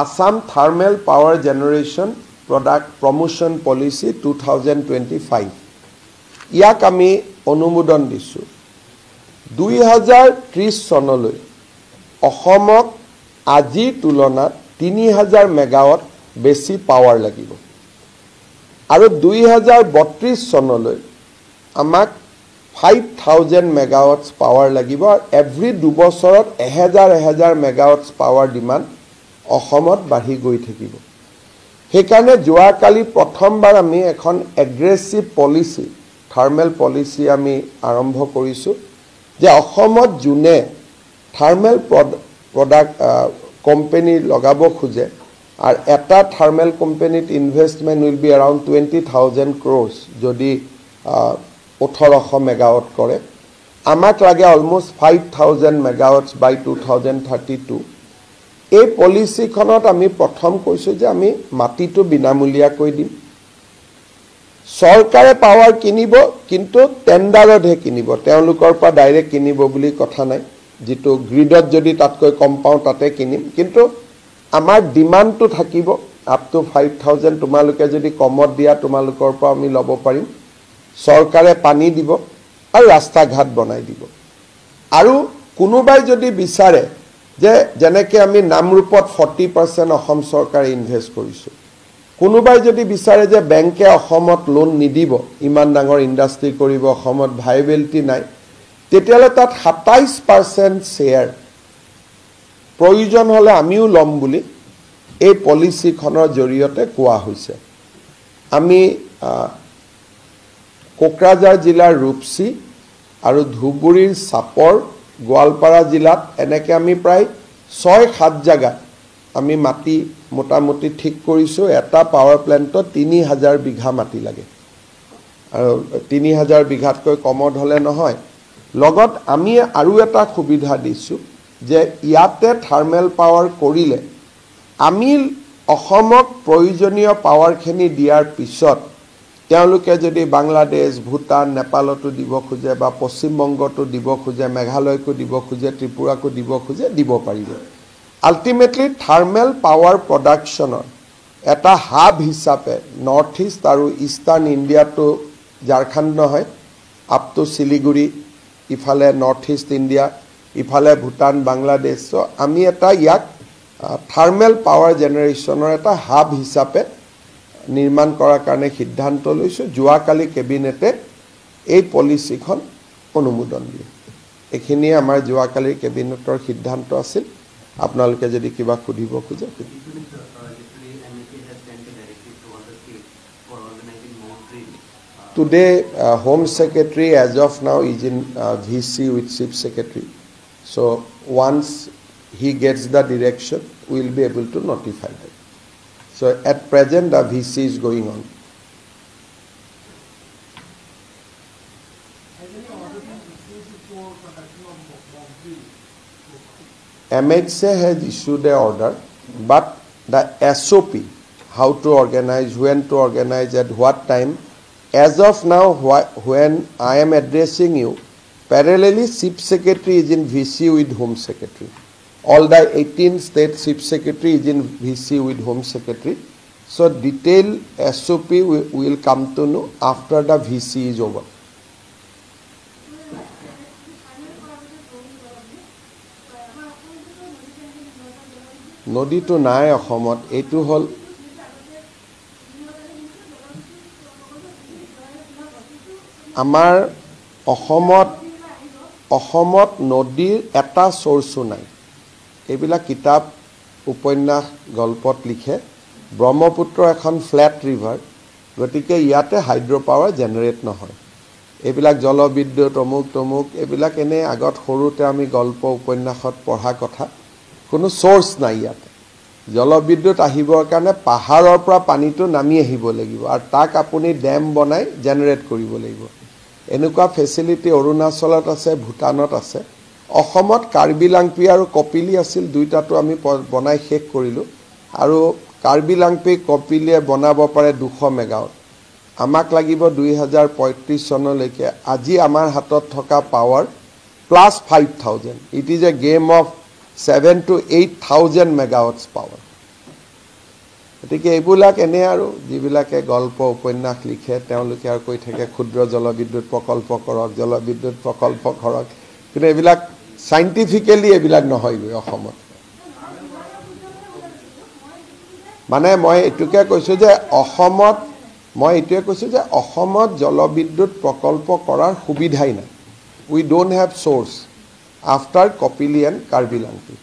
Assam thermal power generation product promotion policy 2025, ইয়াক আমি অনুমোদন দিছোঁ। 2030 চনলৈ অসমক আজিৰ তুলনাত 3000 মেগাৱাট বেছি পাৱাৰ লাগিব, আৰু 2032 চনলৈ আমাক 5000 মেগাৱাটছ পাৱাৰ লাগিব, আৰু এভৰি 2 বছৰত 1000 মেগাৱাটছ পাৱাৰ ডিমাণ্ড অসমত বাঢ়ি গৈ থাকিব। সেইকাৰণে যোৱাকালি প্ৰথমবাৰ আমি এখন এগ্ৰেছিভ পলিচি, থাৰ্মেল পলিচি আমি আৰম্ভ কৰিছোঁ যে অসমত যোনে থাৰ্মেল প্ৰডাক্ট কোম্পানী লগাব খোজে, আৰু এটা থাৰ্মেল কোম্পানীত investment will be around 20,000 crores যদি 1800 মেগাৱাট কৰে। আমাক লাগে অলমষ্ট 5000 মেগাৱাটছ বাই 2032। এই পলিচিখনত আমি প্ৰথম কৈছোঁ যে আমি মাটিটো বিনামূলীয়াকৈ দিম, চৰকাৰে পাৱাৰ কিনিব, কিন্তু টেণ্ডাৰতহে কিনিব, তেওঁলোকৰ পৰা ডাইৰেক্ট কিনিব বুলি কথা নাই। যিটো গ্ৰীডত যদি তাতকৈ কম পাওঁ তাতে কিনিম, কিন্তু আমাৰ ডিমাণ্ডটো থাকিব আপ টু 5000। তোমালোকে যদি কমত দিয়া তোমালোকৰ পৰা আমি ল'ব পাৰিম, চৰকাৰে পানী দিব আৰু ৰাস্তা ঘাট বনাই দিব। আৰু কোনোবাই যদি বিচাৰে যে যেনেকৈ আমি নামৰূপত 40% অসম চৰকাৰে ইনভেষ্ট কৰিছোঁ, কোনোবাই যদি বিচাৰে যে বেংকে অসমত লোন নিদিব, ইমান ডাঙৰ ইণ্ডাষ্ট্ৰি কৰিব, অসমত ভাইবিলিটি নাই, তেতিয়াহ'লে তাত 27% শ্বেয়াৰ প্ৰয়োজন হ'লে আমিও ল'ম বুলি এই পলিচিখনৰ জৰিয়তে কোৱা হৈছে। আমি কোকৰাঝাৰ জিলাৰ ৰূপসী আৰু ধুবুৰীৰ চাপৰ, গোৱালপাৰা জিলাত এনেকৈ আমি প্ৰায় 6-7 জেগাত আমি মাটি মোটামুটি ঠিক কৰিছোঁ। এটা পাৱাৰ প্লেণ্টত 3000 বিঘা মাটি লাগে, আৰু 3000 বিঘাতকৈ কমত হ'লে নহয়। লগত আমি আৰু এটা সুবিধা দিছোঁ যে ইয়াতে থাৰ্মেল পাৱাৰ কৰিলে আমি অসমক প্ৰয়োজনীয় পাৱাৰখিনি দিয়াৰ পিছত তেওঁলোকে যদি বাংলাদেশ, ভূটান, নেপালতো দিব খোজে, বা পশ্চিমবংগতো দিব খোজে, মেঘালয়কো দিব খোজে, ত্ৰিপুৰাকো দিব খোজে, দিব পাৰিব। আল্টিমেটলি থাৰ্মেল পাৱাৰ প্ৰডাকশ্যনৰ এটা হাব হিচাপে নৰ্থ ইষ্ট আৰু ইষ্টাৰ্ণ ইণ্ডিয়াটো, ঝাৰখণ্ড নহয়, আপ টু শিলিগুৰি, ইফালে নৰ্থ ইষ্ট ইণ্ডিয়া, ইফালে ভূটান, বাংলাদেশ, আমি এটা ইয়াক থাৰ্মেল পাৱাৰ জেনেৰেশ্যনৰ এটা হাব হিচাপে নিৰ্মাণ কৰাৰ কাৰণে সিদ্ধান্ত লৈছোঁ। যোৱাকালি কেবিনেটে এই পলিচিখন অনুমোদন দিয়ে। এইখিনিয়ে আমাৰ যোৱাকালিৰ কেবিনেটৰ সিদ্ধান্ত আছিল। আপোনালোকে যদি কিবা সুধিব খোজে। Today, Home Secretary as of now is in VC with Chief Secretary. So once he gets the direction, we will be able to notify them. So at present, the VC is going on. MHA has issued an order, but the SOP, how to organize, when to organize, at what time, as of now, when I am addressing you, parallelly Chief Secretary is in VC with Home Secretary. All the 18 state Chief Secretary is in VC with Home Secretary. So detailed SOP will come to know after the VC is over. নদীটো নাই অসমত এইটো হল আমাৰ অসমত নদীৰ এটা সোৰ্সো নাই এইবিলাক কিতাপ উপন্যাস গল্পত লিখে ব্ৰহ্মপুত্ৰ এখন ফ্ল্যাট ৰিভাৰ গতিকে ইয়াতে হাইড্ৰো পাৱাৰ জেনাৰেট নহয় এইবিলাক জলবিদ্যুৎ অমুক এইবিলাক এনে আগত সৰুতে আমি গল্প উপন্যাসত পঢ়া কথা কোনো সোৰ্স নাই ইয়াতে জলবিদ্যুৎ আহিবৰ কাৰণে পাহাৰৰ পৰা পানীটো নামি আহিব লাগিব আৰু তাক আপুনি ড্যাম বনাই জেনাৰেট কৰিব লাগিব এনেকুৱা ফেসিলিটি অৰুণাচলত আছে ভুটানত আছে অসমত কাৰ্বি লাংপি আৰু কপিলি আছিল দুইটাটো আমি বনাই শেষ কৰিলো আৰু কাৰ্বি লাংপি কপিলিয়ে বনাব পাৰে 200 মেগাৱাট আমাক লাগিব 2035 চনলৈকে আজি আমাৰ হাতত থকা power plus 5000 it is a game of 7 to 8,000 megawatts power. গতিকে এইবিলাক এনে আৰু যিবিলাকে গল্প উপন্যাস লিখে তেওঁলোকে আৰু কৈ থাকে ক্ষুদ্ৰ জলবিদ্যুৎ প্ৰকল্প কৰক কিন্তু এইবিলাক সাইন্টিফিক্যালি এইবিলাক নহয় অসমত মানে মই এটুকে কৈছো যে অসমত জলবিদ্যুৎ প্ৰকল্প কৰাৰ সুবিধাই নাই we don't have source after Kopili and Karbi Langpi.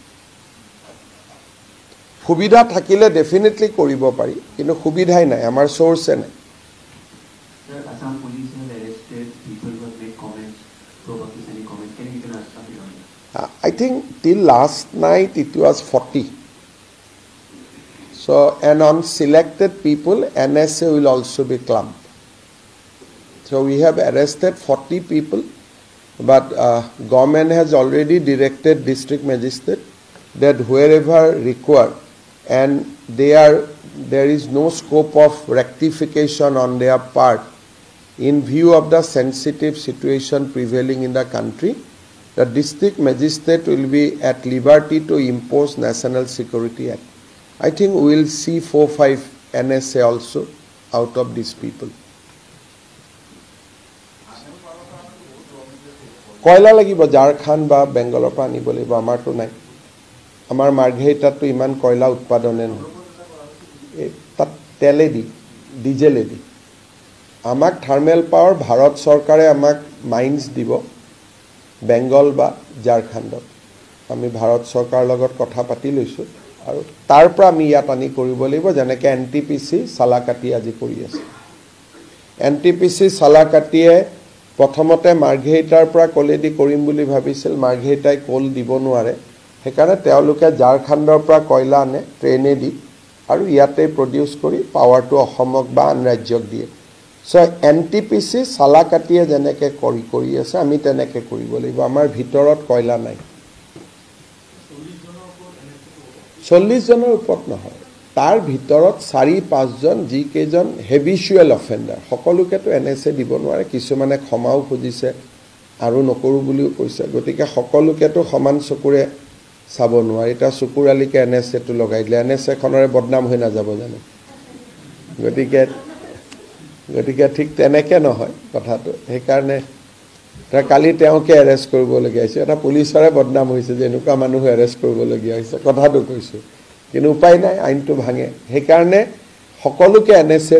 সুবিধা থাকিলে ডেফিনেটলি কৰিব পাৰি কিন্তু সুবিধাই নাই আমাৰ সোর্সে নাই Sir, Assam police have arrested people who have made comments, pro-Pakistani comments. Can you give us something on that? I think till last night it was 40. So, and on selected people, NSA will also be clumped. So, we have arrested 40 people. But government has already directed district magistrate that wherever required and there is no scope of rectification on their part in view of the sensitive situation prevailing in the country, the district magistrate will be at liberty to impose National Security Act. I think we will see 4-5 NSA also out of these people. কয়লা লাগিব ঝাৰখণ্ড বা বেংগলৰ পৰা আনিব লাগিব আমাৰটো নাই আমাৰ মাৰ্ঘেৰিটাতো ইমান কয়লা উৎপাদনে নহয় তাত তেলেদি ডিজেলেদি আমাক থাৰ্মেল পাৱাৰ ভাৰত চৰকাৰে আমাক মাইন্স দিব বেংগল বা ঝাৰখণ্ডত আমি ভাৰত চৰকাৰৰ লগত কথা পাতি লৈছো আৰু তাৰ পৰা আমি ইয়াত আনি কৰিব লাগিব যেনেকৈ এনটিপিসি সালাকাটি আজি কৰি আছে এনটিপিসি সালাকাটিয়ে প্ৰথমতে মাৰ্ঘেৰিটাৰ পৰা কলেদি কৰিম বুলি ভাবিছিল মাৰ্ঘেৰিটাই কোল দিব নোৱাৰে হেকাৰণে তেওঁলোকে ঝাৰখণ্ডৰ পৰা কয়লা আনে ট্ৰেনেদি আৰু ইয়াতে প্ৰডিউস কৰি পাৱাৰটো অসমক বা আন ৰাজ্যক দিয়ে সো এনটিপিসি সালাকাটিয়ে যেনেকৈ কৰি আছে আমি তেনেকৈ কৰিব লাগিব আমাৰ ভিতৰত কয়লা নাই 40 জনৰ ওপৰত নহয় তাৰ ভিতৰত 4-5 জন যি কেজন হেবিচুৱেল অফেন্ডাৰ সকলোকেতো এনএসএ দিব নোৱাৰে কিছুমানে ক্ষমাও খুজিছে আৰু নকৰো বুলিও কৈছে গতিকে সকলোকেতো সমান চকুৰে চাব নোৱাৰে এটা চকুৰালিকে এনএসএ টো লগাই দিলে এনএসএ খনৰে বদনাম হৈ নাযাব জানো গতিকে ঠিক তেনেকে নহয় কথাটো সেইকাৰণে তাৰ কালি তেওঁকে এৰেষ্ট কৰিবলগীয়া হৈছে এটা পুলিচৰে বদনাম হৈছে যে এনেকুৱা মানুহ এৰেষ্ট কৰিবলগীয়া হৈছে কথাটো কৈছো কিন্তু উপায় নাই আইনটো ভাঙে সেইকাৰণে সকলোকে এনএসএ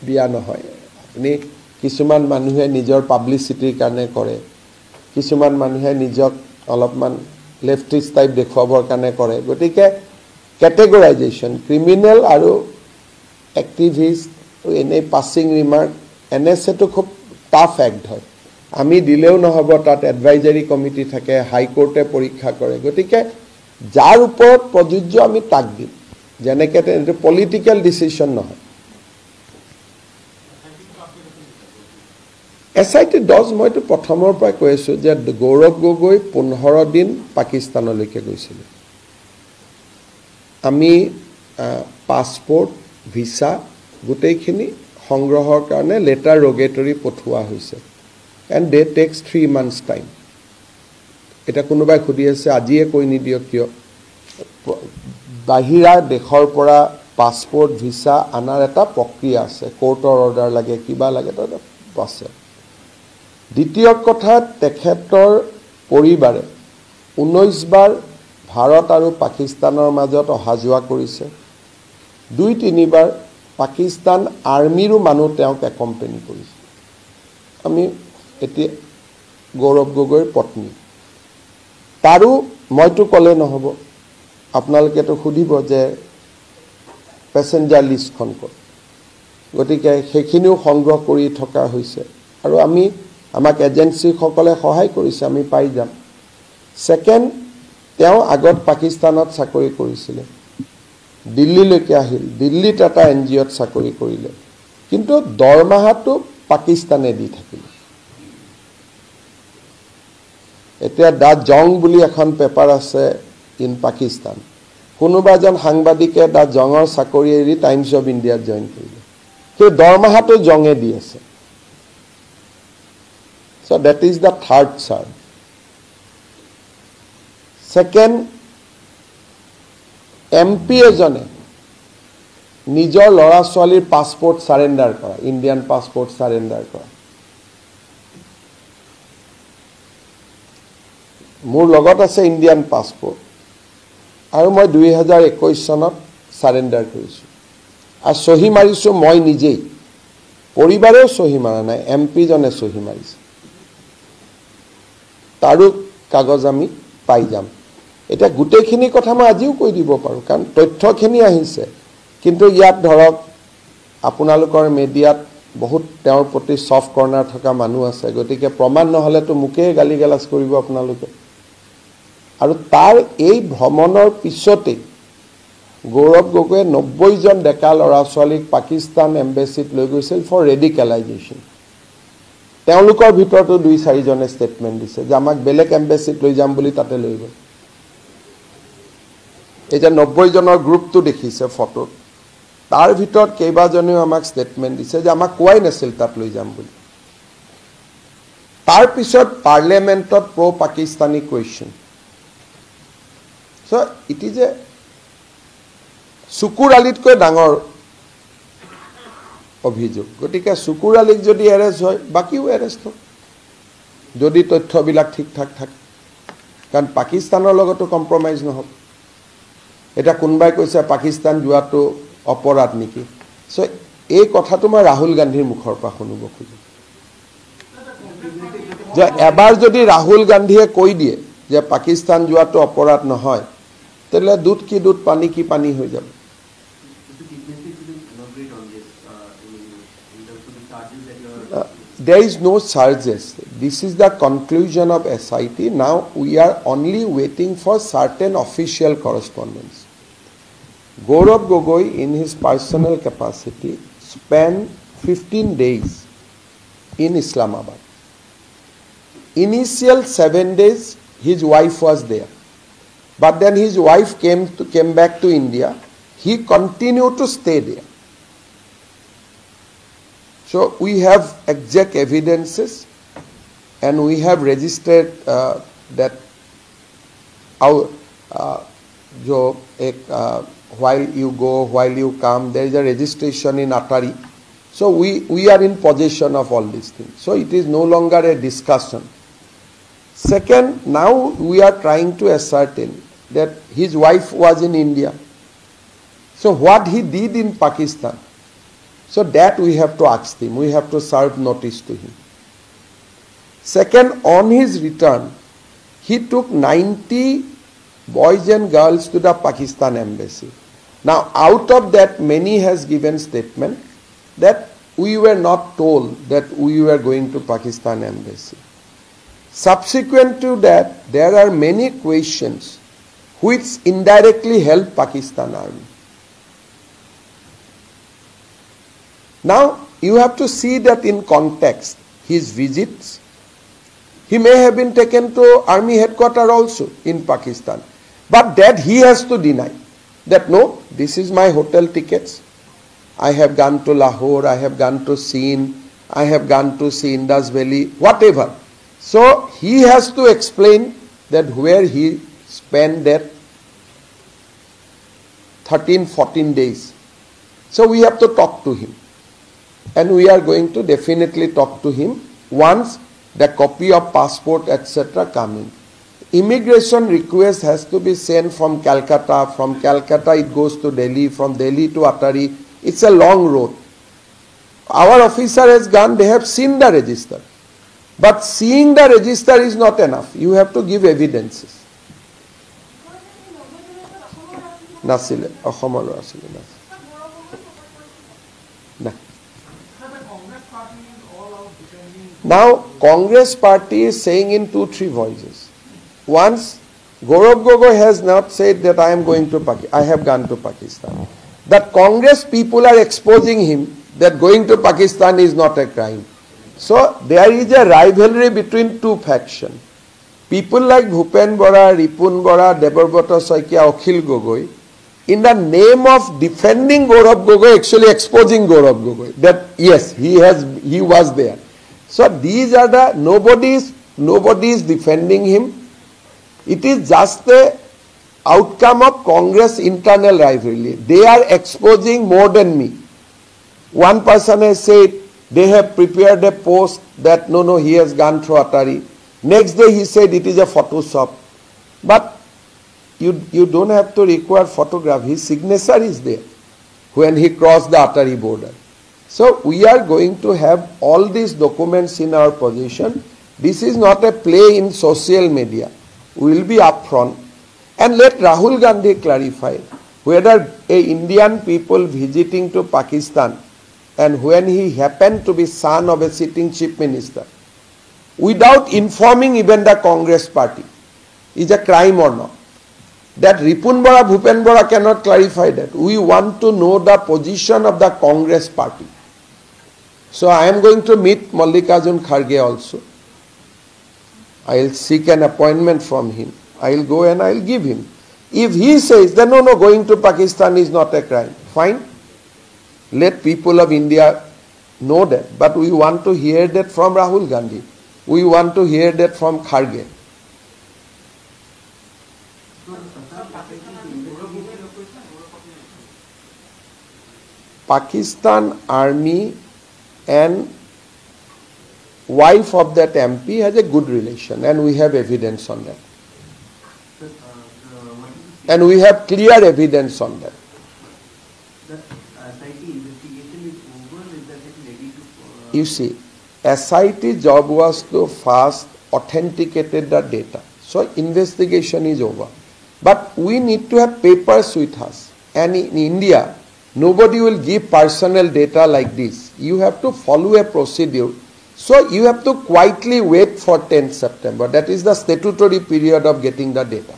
দিয়া নহয় আপুনি কিছুমান মানুহে নিজৰ পাব্লিসিটিৰ কাৰণে কৰে কিছুমান মানুহে নিজক অলপমান লেফটিষ্ট টাইপ দেখুৱাবৰ কাৰণে কৰে গতিকে ক্যাটেগৰাইজেশন ক্ৰিমিনাল আৰু এক্টিভিষ্ট এনে পাসিং ৰিমাৰ্ক এনএসএ টো খুব টাফ এক্ট হয় আমি দিলেও নহব তাত এডভাইজাৰি কমিটি থাকে হাই কোৰ্টে পৰীক্ষা কৰে গতিকে যাৰ ওপৰত প্ৰযোজ্য আমি তাক দিম যেনেকৈ এটা পলিটিক্যাল ডিসিশন নহয় SIT does মইতো প্ৰথমৰ পৰা কৈ আছো যে গৌৰৱ গগৈ 15 দিন পাকিস্তানলৈকে গৈছিল আমি পাসপোৰ্ট ভিসা গোটেইখিনি সংগ্ৰহৰ কাৰণে লেটাৰ ৰগেটৰি পঠোৱা হৈছে and they takes 3 months time এটা কোনোবাই খুদি আছে আজিয়ে কৈ নিদিও কিয় বাহিৰা দেশৰ পৰা পাসপোৰ্ট ভিসা আনাৰ এটা প্ৰক্ৰিয়া আছে কোৰ্টৰ অৰ্ডাৰ লাগে কিবা লাগে এটা আছে দ্বিতীয় কথা তেখেতৰ পৰিবাৰে 19 বাৰ ভাৰত আৰু পাকিস্তানৰ মাজত অহাজোৱা কৰিছে 2-3 বাৰ পাকিস্তান আৰ্মিৰো মানুহ তেওঁক একম্পেনি কৰিছে আমি এতিয়া গৌৰৱ গগৈৰ পত্নী তাৰো মইতো কলে নহব আপোনালোকেতো খুদিব যে প্যাসেঞ্জাৰ লিষ্টখন ক'ত গতিকে সেইখিনিও সংগ্ৰহ কৰি থকা হৈছে আৰু আমাক এজেন্সি সকলে সহায় কৰিছে আমি পাই যাম সেকেন্ড তেওঁ আগত পাকিস্তানত চাকৰি কৰিছিল দিল্লীলৈকে আহিল দিল্লীত এটা এনজিঅত চাকৰি কৰিলে কিন্তু দৰমাহাটো পাকিস্তানে দি থাকিল এতিয়া দা জং বুলি এখন পেপাৰ আছে ইন পাকিস্তান কোনোবা এজন সাংবাদিকে দা জঙৰ চাকৰি এৰি টাইমছ অফ ইণ্ডিয়াত জয়েন কৰিলে সেই দৰমাহাটো জঙে দি আছে so that is the third charge second MP এজনে নিজৰ লৰা ছোৱালীৰ পাসপোৰ্ট সাৰেন্ডাৰ কৰা ইন্ডিয়ান পাসপোৰ্ট সাৰেন্ডাৰ কৰা মোৰ লগত আছে ইন্ডিয়ান পাসপোৰ্ট আৰু মই 2021 চনত সাৰেন্ডাৰ কৰিছো আৰু সহি মাৰিছো মই নিজেই পৰিবাৰেও সহি মাৰা নাই MP জনে সহি মাৰিছে তাৰো কাগজ আমি পাই যাম এটা গুটেখিনি কথা মই আজিও কৈ দিব পাৰো কাৰণ তথ্যখিনি আহিছে কিন্তু ইয়াত ধৰক আপোনালোকৰ মিডিয়াত বহুত তেওঁৰ প্ৰতি সফট কৰ্নাৰ থকা মানুহ আছে গতিকে প্ৰমাণ নহলে তো মুকে গালি গালাজ কৰিব আপোনালোকে আৰু তাৰ এই ভ্ৰমণৰ পিছতে গৌৰৱ গগৈ 90 জন ডেকা লৰা ছোৱালীক পাকিস্তান এম্বাসিত লৈ গৈছিল ফৰ ৰেডিকেলাইজেশ্যন তেওঁলোকৰ ভিতৰতো 2-4 জনে ষ্টেটমেন্ট দিছে যে আমাক বেলেগ এম্বাসিত লৈ যাম বুলি তাতে লৈ গ'ল এটা 90 জনৰ গ্ৰুপটো দেখিছে ফটোত তাৰ ভিতৰত কেইবাজনেও আমাক ষ্টেটমেন্ট দিছে যে আমাক কোৱাই নাছিল তাত লৈ যাম বুলি তাৰ পিছত পাৰ্লিয়ামেন্টত প্ৰ Pakistani question so it is a সুকুৰ আলীতকৈ ডাঙৰ অভিযোগ গতিকে সুকুৰ আলীক যদি এৰেষ্ট হয় বাকিও এৰেষ্ট হয় যদি তথ্যবিলাক ঠিক ঠাক থাকে কাৰণ পাকিস্তানৰ লগতো কম্প্ৰমাইজ নহব এটা কোনবাই কৈছে পাকিস্তান যোৱাটো অপৰাধ নেকি সো এই কথাটো মই ৰাহুল গান্ধীৰ মুখৰ পৰা শুনিব খুজো যে এবাৰ যদি ৰাহুল গান্ধীয়ে কৈ দিয়ে যে পাকিস্তান যোৱাটো অপৰাধ নহয় তেলে দুধ কি দুধ পানী কি পানী হৈ যাব There is no charges. This is the conclusion of SIT. Now we are only waiting for certain official correspondence. Gaurav Gogoi in his personal capacity spent 15 days in Islamabad. Initial 7 days his wife was there. But then his wife came back to India. He continued to stay there. So we have exact evidences and we have registered that while you go, while you come, there is a registration in Atari. So we are in possession of all these things. So it is no longer a discussion. Second, now we are trying to ascertain that his wife was in India. So what he did in Pakistan, so that we have to ask him. We have to serve notice to him. Second, on his return, he took 90 boys and girls to the Pakistan embassy. Now, out of that, many has given statement that we were not told that we were going to Pakistan embassy. Subsequent to that, there are many questions which indirectly help Pakistan army. Now, you have to see that in context. his visits. He may have been taken to army headquarters also in Pakistan. But that he has to deny. That no, this is my hotel tickets. I have gone to Lahore, I have gone to Sindh, I have gone to see Indus Valley, whatever. So he has to explain that where he spent that 13, 14 days. So we have to talk to him. And we are going to definitely talk to him once the copy of passport etc. coming. Immigration request has to be sent from Calcutta. From Calcutta it goes to Delhi. From Delhi to Attari. It's a long road. Our officer has gone, they have seen the register. But seeing the register is not enough. You have to give evidences. Nasile, Ahomaro Asile. Now, Congress party is saying in 2-3 voices. Once, Gaurav Gogoi has not said that I am going to Pakistan. I have gone to Pakistan. That Congress people are exposing him that going to Pakistan is not a crime. So, there is a rivalry between two factions. People like Bhupen Bora, Ripun Bora, Debarbrata Saikia, Akhil Gogoi, in the name of defending Gaurav Gogoi, actually exposing Gaurav Gogoi. That yes, he was there. So these are the, nobody is defending him. It is just the outcome of Congress internal rivalry. They are exposing more than me. One person has said they have prepared a post that no, he has gone through Attari. Next day he said it is a Photoshop. But you don't have to require photograph. His signature is there when he crossed the Attari border. So we are going to have all these documents in our possession. This is not a play in social media. We will be upfront. And let Rahul Gandhi clarify whether a Indian people visiting to Pakistan and when he happened to be son of a sitting chief minister, without informing even the Congress party, is a crime or not. That Ripun Bora, Bhupen Bora cannot clarify that. We want to know the position of the Congress party. So I am going to meet Mallikarjun Kharge also. I will seek an appointment from him. I will go and I will give him. If he says that no, going to Pakistan is not a crime, fine. Let people of India know that. But we want to hear that from Rahul Gandhi. We want to hear that from Kharge. Pakistan Army and wife of that MP has a good relation, and we have evidence on that. And we have clear evidence on that. The SIT investigation is over. Is that ready to? You see, SIT job was to first authenticate the data. So investigation is over. But we need to have papers with us. And in India, nobody will give personal data like this. You have to follow a procedure. So you have to quietly wait for 10th September. That is the statutory period of getting the data.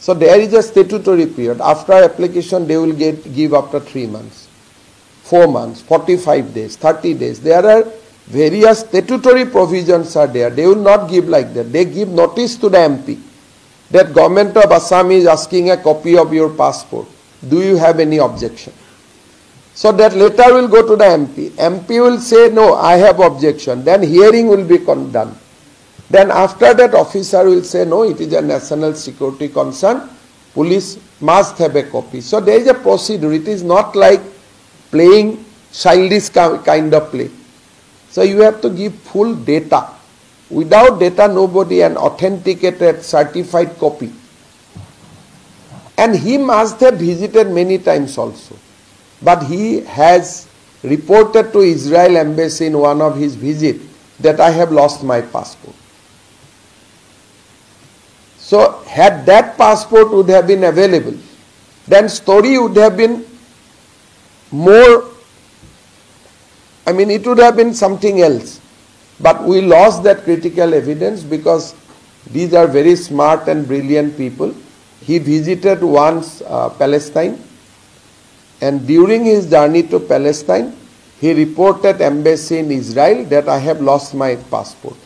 So there is a statutory period. After application, they will give after 3 months, 4 months, 45 days, 30 days. There are various statutory provisions are there. They will not give like that. They give notice to the MP that government of Assam is asking a copy of your passport. Do you have any objection? So that letter will go to the MP. MP will say, no, I have objection. Then hearing will be done. Then after that, officer will say, no, it is a national security concern. Police must have a copy. So there is a procedure. It is not like playing childish kind of play. So you have to give full data. Without data, nobody an authenticated, certified copy. And he must have visited many times also. But he has reported to Israel embassy in one of his visits that I have lost my passport. So had that passport would have been available, then story would have been more, it would have been something else. But we lost that critical evidence because these are very smart and brilliant people. He visited once Palestine, and during his journey to Palestine, he reported embassy in Israel that I have lost my passport.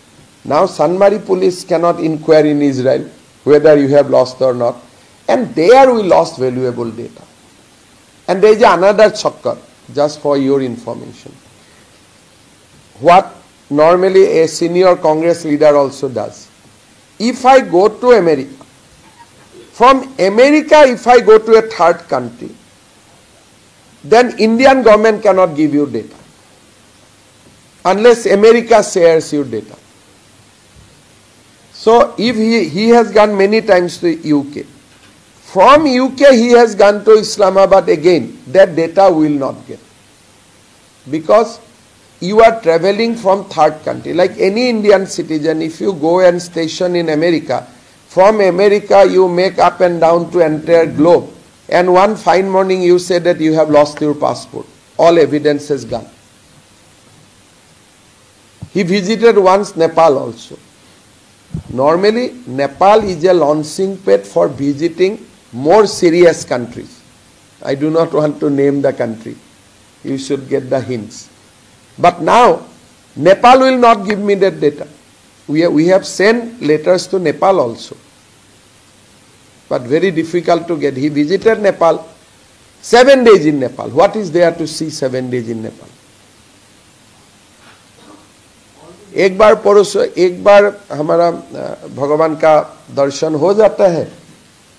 Now Sanmari police cannot inquire in Israel whether you have lost or not. And there we lost valuable data. And there is another chakkar, just for your information. What normally a senior Congress leader also does. If I go to America, from America if I go to a third country, then Indian government cannot give you data unless America shares your data. So if he has gone many times to UK, from UK he has gone to Islamabad again, that data will not get. Because you are traveling from third country. Like any Indian citizen, if you go and station in America, from America you make up and down to entire globe. And one fine morning you say that you have lost your passport. All evidence is gone. He visited once Nepal also. Normally, Nepal is a launching pad for visiting more serious countries. I do not want to name the country. You should get the hints. But now, Nepal will not give me that data. We have sent letters to Nepal also. But very difficult to get. He visited Nepal, 7 days in Nepal. What is there to see 7 days in Nepal? एक बार हमारा भगवान का दर्शन हो जाता है,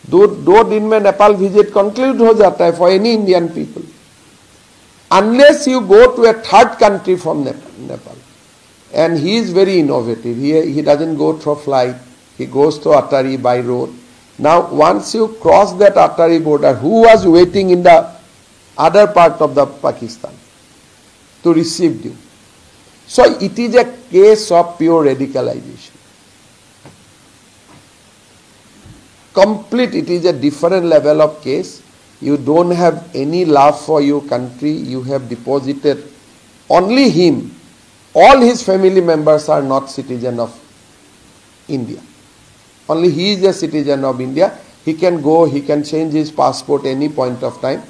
दो दिन में नेपाल विजिट कंक्लूड हो जाता है for any Indian people. Unless you go to a third country from Nepal. And he is very innovative. He doesn't go through flight. He goes to Atari by road. Now once you cross that Atari border, who was waiting in the other part of the Pakistan to receive you? So it is a case of pure radicalization. Complete, it is a different level of case. You don't have any love for your country. You have deposited only him. All his family members are not citizen of India. Only he is a citizen of India. He can go, he can change his passport any point of time.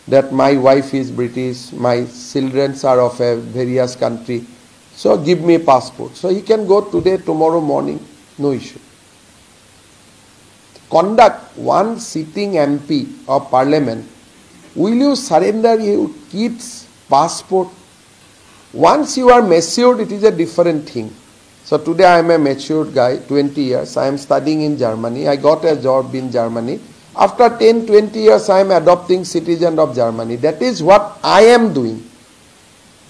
That my wife is British, my children are of a various country. So give me a passport. So he can go today, tomorrow morning, no issue. Conduct one sitting MP of parliament. Will you surrender your kid's passport? Once you are matured, it is a different thing. So today I am a matured guy, 20 years. I am studying in Germany. I got a job in Germany. After 10, 20 years, I am adopting citizen of Germany. That is what I am doing.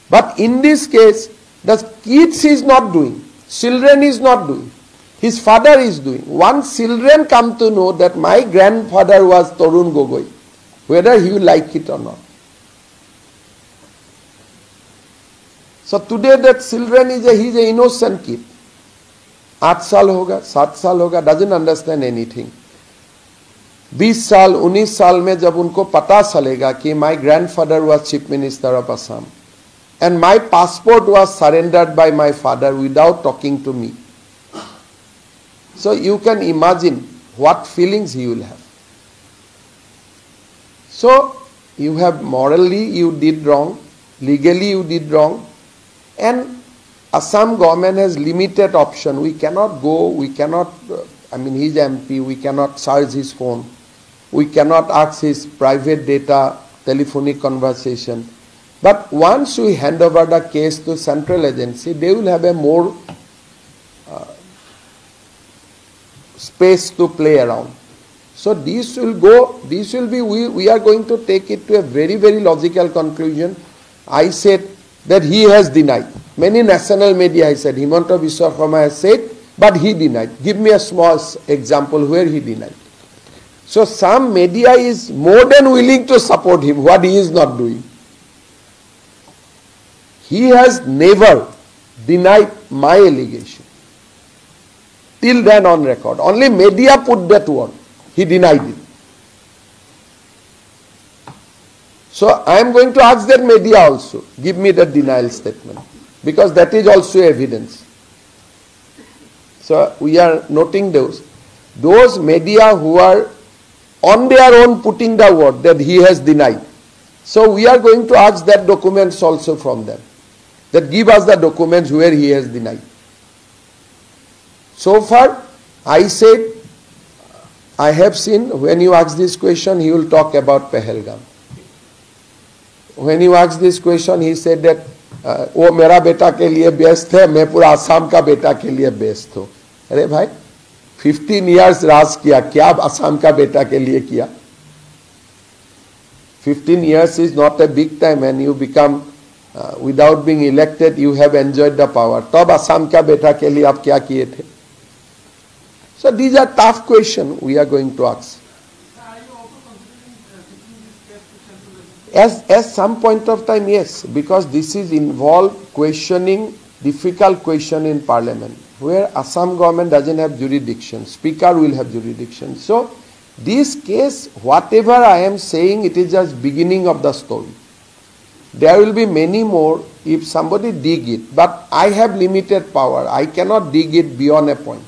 But in this case, the kids is not doing. Children is not doing. His father is doing. Once children come to know that my grandfather was Tarun Gogoi, whether he will like it or not. So today that children he's an innocent kid. 8 साल होगा, 7 साल होगा, doesn't understand anything. 20 साल, 19 साल में जब उनको पता चलेगा कि my grandfather was chief minister of Assam and my passport was surrendered by my father without talking to me. So you can imagine what feelings he will have. So you have morally you did wrong, legally you did wrong, and Assam government has limited option. We cannot go, we cannot, he's MP, we cannot search his phone, we cannot ask his private data, telephonic conversation. But once we hand over the case to central agency, they will have a more space to play around. So we are going to take it to a very, very logical conclusion. I said that he has denied. Many national media has said, Himanta Biswa Sarma has said, but he denied. Give me a small example where he denied. So some media is more than willing to support him, what he is not doing. He has never denied my allegation. Till then on record. Only media put that word. He denied it. So I am going to ask that media also, give me the denial statement. Because that is also evidence. So we are noting those. Those media who are on their own putting the word that he has denied. So we are going to ask that documents also from them. That give us the documents where he has denied. So far, I said, I have seen, when you ask this question, he will talk about Pahalgam. When you ask this question, he said that, वो मेरा बेटा के लिए best है, मैं पूरा आसाम का बेटा के लिए बेस्ट हूँ. अरे भाई, 15 years राज किया, क्या आसाम का बेटा के लिए किया? 15 years is not a big time, and you become, without being elected, you have enjoyed the power. तब आसाम का बेटा के लिए आप क्या किए थे? So these are tough questions we are going to ask. As some point of time, yes, because this is involved questioning difficult question in Parliament, where Assam government doesn't have jurisdiction. Speaker will have jurisdiction. So this case, whatever I am saying, it is just beginning of the story. There will be many more if somebody dig it. But I have limited power. I cannot dig it beyond a point.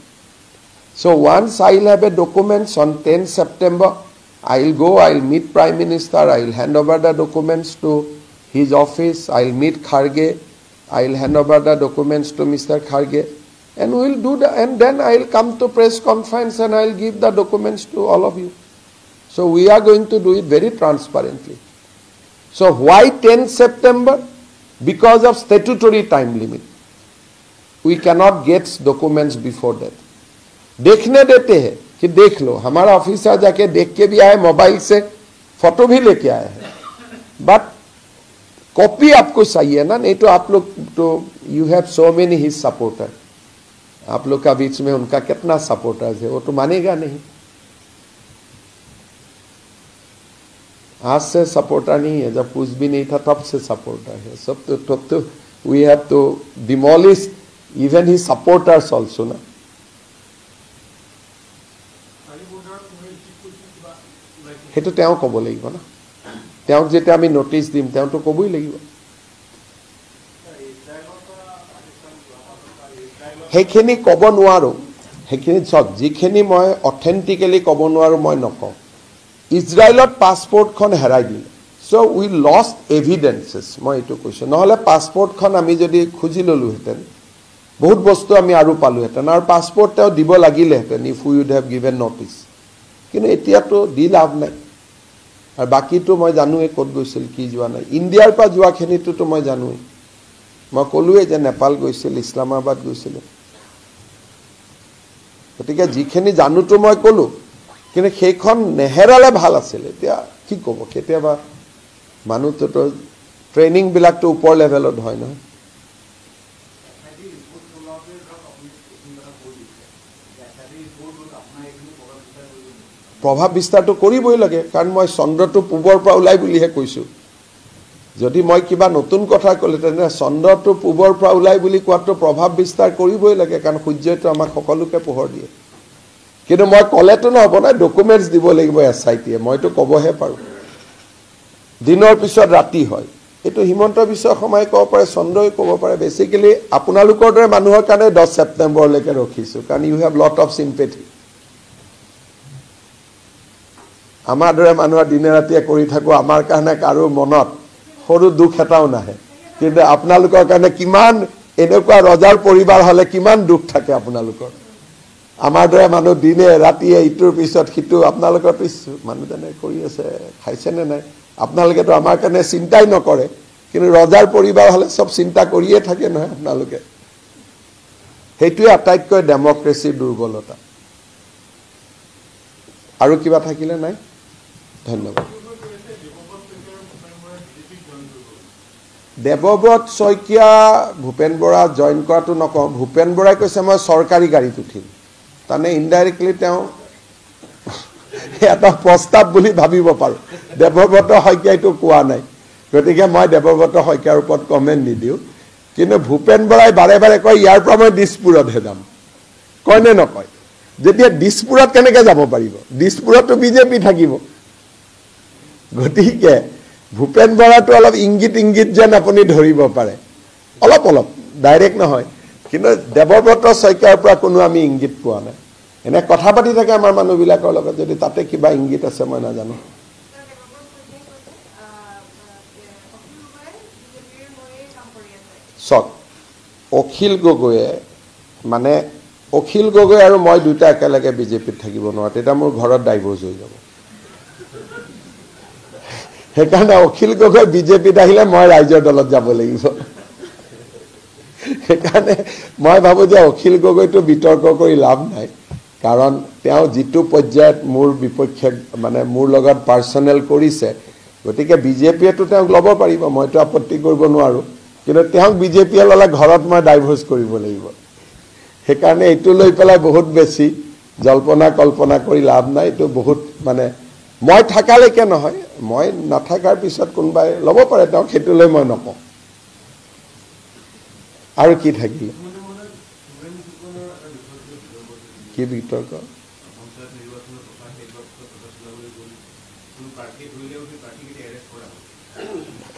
So once I will have a documents on 10 September, I will go, I will meet Prime Minister, I will hand over the documents to his office, I will meet Kharge, I will hand over the documents to Mr. Kharge, and we will do the, and then I will come to press conference and I will give the documents to all of you. So we are going to do it very transparently. So why 10 September? Because of statutory time limit. We cannot get documents before that. देखने देते हैं कि देख लो, हमारा officer जाके देख के भी आए, मोबाइल से फोटो भी लेके आए हैं, बट कॉपी आपको चाहिए ना, नहीं तो आप लोग तो you have so many his supporter, आप लोग का बीच में उनका कितना सपोर्टर्स है, वो तो मानेगा नहीं. आज से सपोर्टर नहीं है, जब कुछ भी नहीं था तब से सपोर्टर है. सब तो we have to demolish even his supporters also ना. সেইটো তেওঁ ক'ব লাগিব না, তেওঁক যেতিয়া আমি নোটিছ দিম তেওঁতো ক'বই লাগিব. সেইখিনি ক'ব নোৱাৰো, সেইখিনি চক যিখিনি মই অথেণ্টিকেলি ক'ব নোৱাৰো মই নকওঁ. ইজৰাইলত পাছপৰ্টখন হেৰাই দিলে, চ' উই লষ্ট এভিডেন্সেছ, মই এইটো কৈছোঁ. নহ'লে পাছপৰ্টখন আমি যদি খুজি ল'লোহেঁতেন বহুত বস্তু আমি আৰু পালোহেঁতেন, আৰু পাছপৰ্ট তেওঁ দিব লাগিলেহেঁতেন if we would have given notice. কিন্তু এতিয়াতো দি লাভ নাই. আৰু বাকীটো মই জানোৱেই ক'ত গৈছিল কি যোৱা নাই. ইণ্ডিয়াৰ পৰা যোৱাখিনিতো মই জানোৱেই, মই ক'লোৱেই যে নেপাল গৈছিল, ইছলামাবাদ গৈছিল. গতিকে যিখিনি জানোতো মই ক'লোঁ, কিন্তু সেইখন নেহেৰালে ভাল আছিল. এতিয়া কি ক'ব, কেতিয়াবা মানুহটোতো ট্ৰেইনিংবিলাকতো ওপৰ লেভেলত হয় নহয়. প্ৰভাৱ বিস্তাৰটো কৰিবই লাগে, কাৰণ মই চন্দ্ৰটো পূবৰ পৰা ওলাই বুলিহে কৈছোঁ. যদি মই কিবা নতুন কথা ক'লে তেনে চন্দ্ৰটো পূবৰ পৰা ওলাই বুলি কোৱাটো প্ৰভাৱ বিস্তাৰ কৰিবই লাগে, কাৰণ সূৰ্যটো আমাক সকলোকে পোহৰ দিয়ে. কিন্তু মই ক'লেতো নহ'ব না, ডকুমেণ্টছ দিব লাগিব SIT-য়ে, মইতো ক'বহে পাৰোঁ. দিনৰ পিছত ৰাতি হয়, এইটো হিমন্ত বিশ্ব শৰ্মাই ক'ব পাৰে, চন্দ্ৰই ক'ব পাৰে. বেচিকেলি আপোনালোকৰ দৰে মানুহৰ কাৰণে 10 ছেপ্টেম্বৰলৈকে ৰখিছোঁ, কাৰণ you have lot of sympathy. আমাৰ দৰে মানুহৰ দিনে ৰাতিয়ে কৰি থাকোঁ, আমাৰ কাৰণে কাৰো মনত সৰু দুখ এটাও নাহে. কিন্তু আপোনালোকৰ কাৰণে কিমান এনেকুৱা ৰজাৰ পৰিবাৰ হ'লে কিমান দুখ থাকে আপোনালোকৰ. আমাৰ দৰে মানুহ দিনে ৰাতিয়ে ইটোৰ পিছত সিটো, আপোনালোকৰ মানুহজনে কৰি আছে, খাইছেনে নাই, আপোনালোকেতো আমাৰ কাৰণে চিন্তাই নকৰে. কিন্তু ৰজাৰ পৰিবাৰ হ'লে চব চিন্তা কৰিয়ে থাকে নহয় আপোনালোকে. সেইটোৱে আটাইতকৈ ডেমক্ৰেচিৰ দুৰ্বলতা. আৰু কিবা থাকিলে নাই? ধন্যবাদ. দেৱব্ৰত শইকীয়া ভূপেন বৰা জইন কৰাটো নকওঁ. ভূপেন বৰাই কৈছে মই চৰকাৰী গাড়ীত উঠিম, তাৰমানে ইনডাইৰেক্টলি তেওঁ এটা প্ৰস্তাৱ বুলি ভাবিব পাৰোঁ. দেৱব্ৰত শইকীয়াইটো কোৱা নাই, গতিকে মই দেৱব্ৰত শইকীয়াৰ ওপৰত কমেণ্ট নিদিওঁ. কিন্তু ভূপেন বৰাই বাৰে বাৰে কয় ইয়াৰ পৰা মই দিছপুৰতহে যাম, কয়নে নকয়? যেতিয়া দিছপুৰত কেনেকৈ যাব পাৰিব? দিছপুৰততো বিজেপি থাকিব. গতিকে ভূপেন বৰাটো অলপ ইংগিত যেন আপুনি ধৰিব পাৰে, অলপ অলপ, ডাইৰেক্ট নহয়. কিন্তু দেৱব্ৰত শইকীয়াৰ পৰা কোনো আমি ইংগিত পোৱা নাই. এনে কথা পাতি থাকে আমাৰ মানুহবিলাকৰ লগত, যদি তাতে কিবা ইংগিত আছে মই নাজানো. চক অখিল গগৈয়ে মানে অখিল গগৈ আৰু মই দুটা একেলগে বিজেপিত থাকিব নোৱাৰো তেতিয়া মোৰ ঘৰত ডাইভোৰ্স হৈ যাব সেইকাৰণে অখিল গগৈ বিজেপিত আহিলে মই ৰাইজৰ দলত যাব লাগিব সেইকাৰণে মই ভাবো যে অখিল গগৈটো বিতৰ্ক কৰি লাভ নাই কাৰণ তেওঁ যিটো পৰ্যায়ত মোৰ বিপক্ষে মানে মোৰ লগত পাৰ্সোনেল কৰিছে গতিকে বিজেপিয়েটো তেওঁক ল'ব পাৰিব মইতো আপত্তি কৰিব নোৱাৰো কিন্তু তেওঁক বিজেপিয়ে ল'লে ঘৰত মই ডাইভোৰ্স কৰিব লাগিব সেইকাৰণে এইটো লৈ পেলাই বহুত বেছি জল্পনা কল্পনা কৰি লাভ নাই এইটো বহুত মানে মই থাকালৈকে নহয় মই নাথাকাৰ পিছত কোনোবাই ল'ব পাৰে তেওঁক সেইটো লৈ মই নকওঁ আৰু কি থাকিলে কি বিতৰ্ক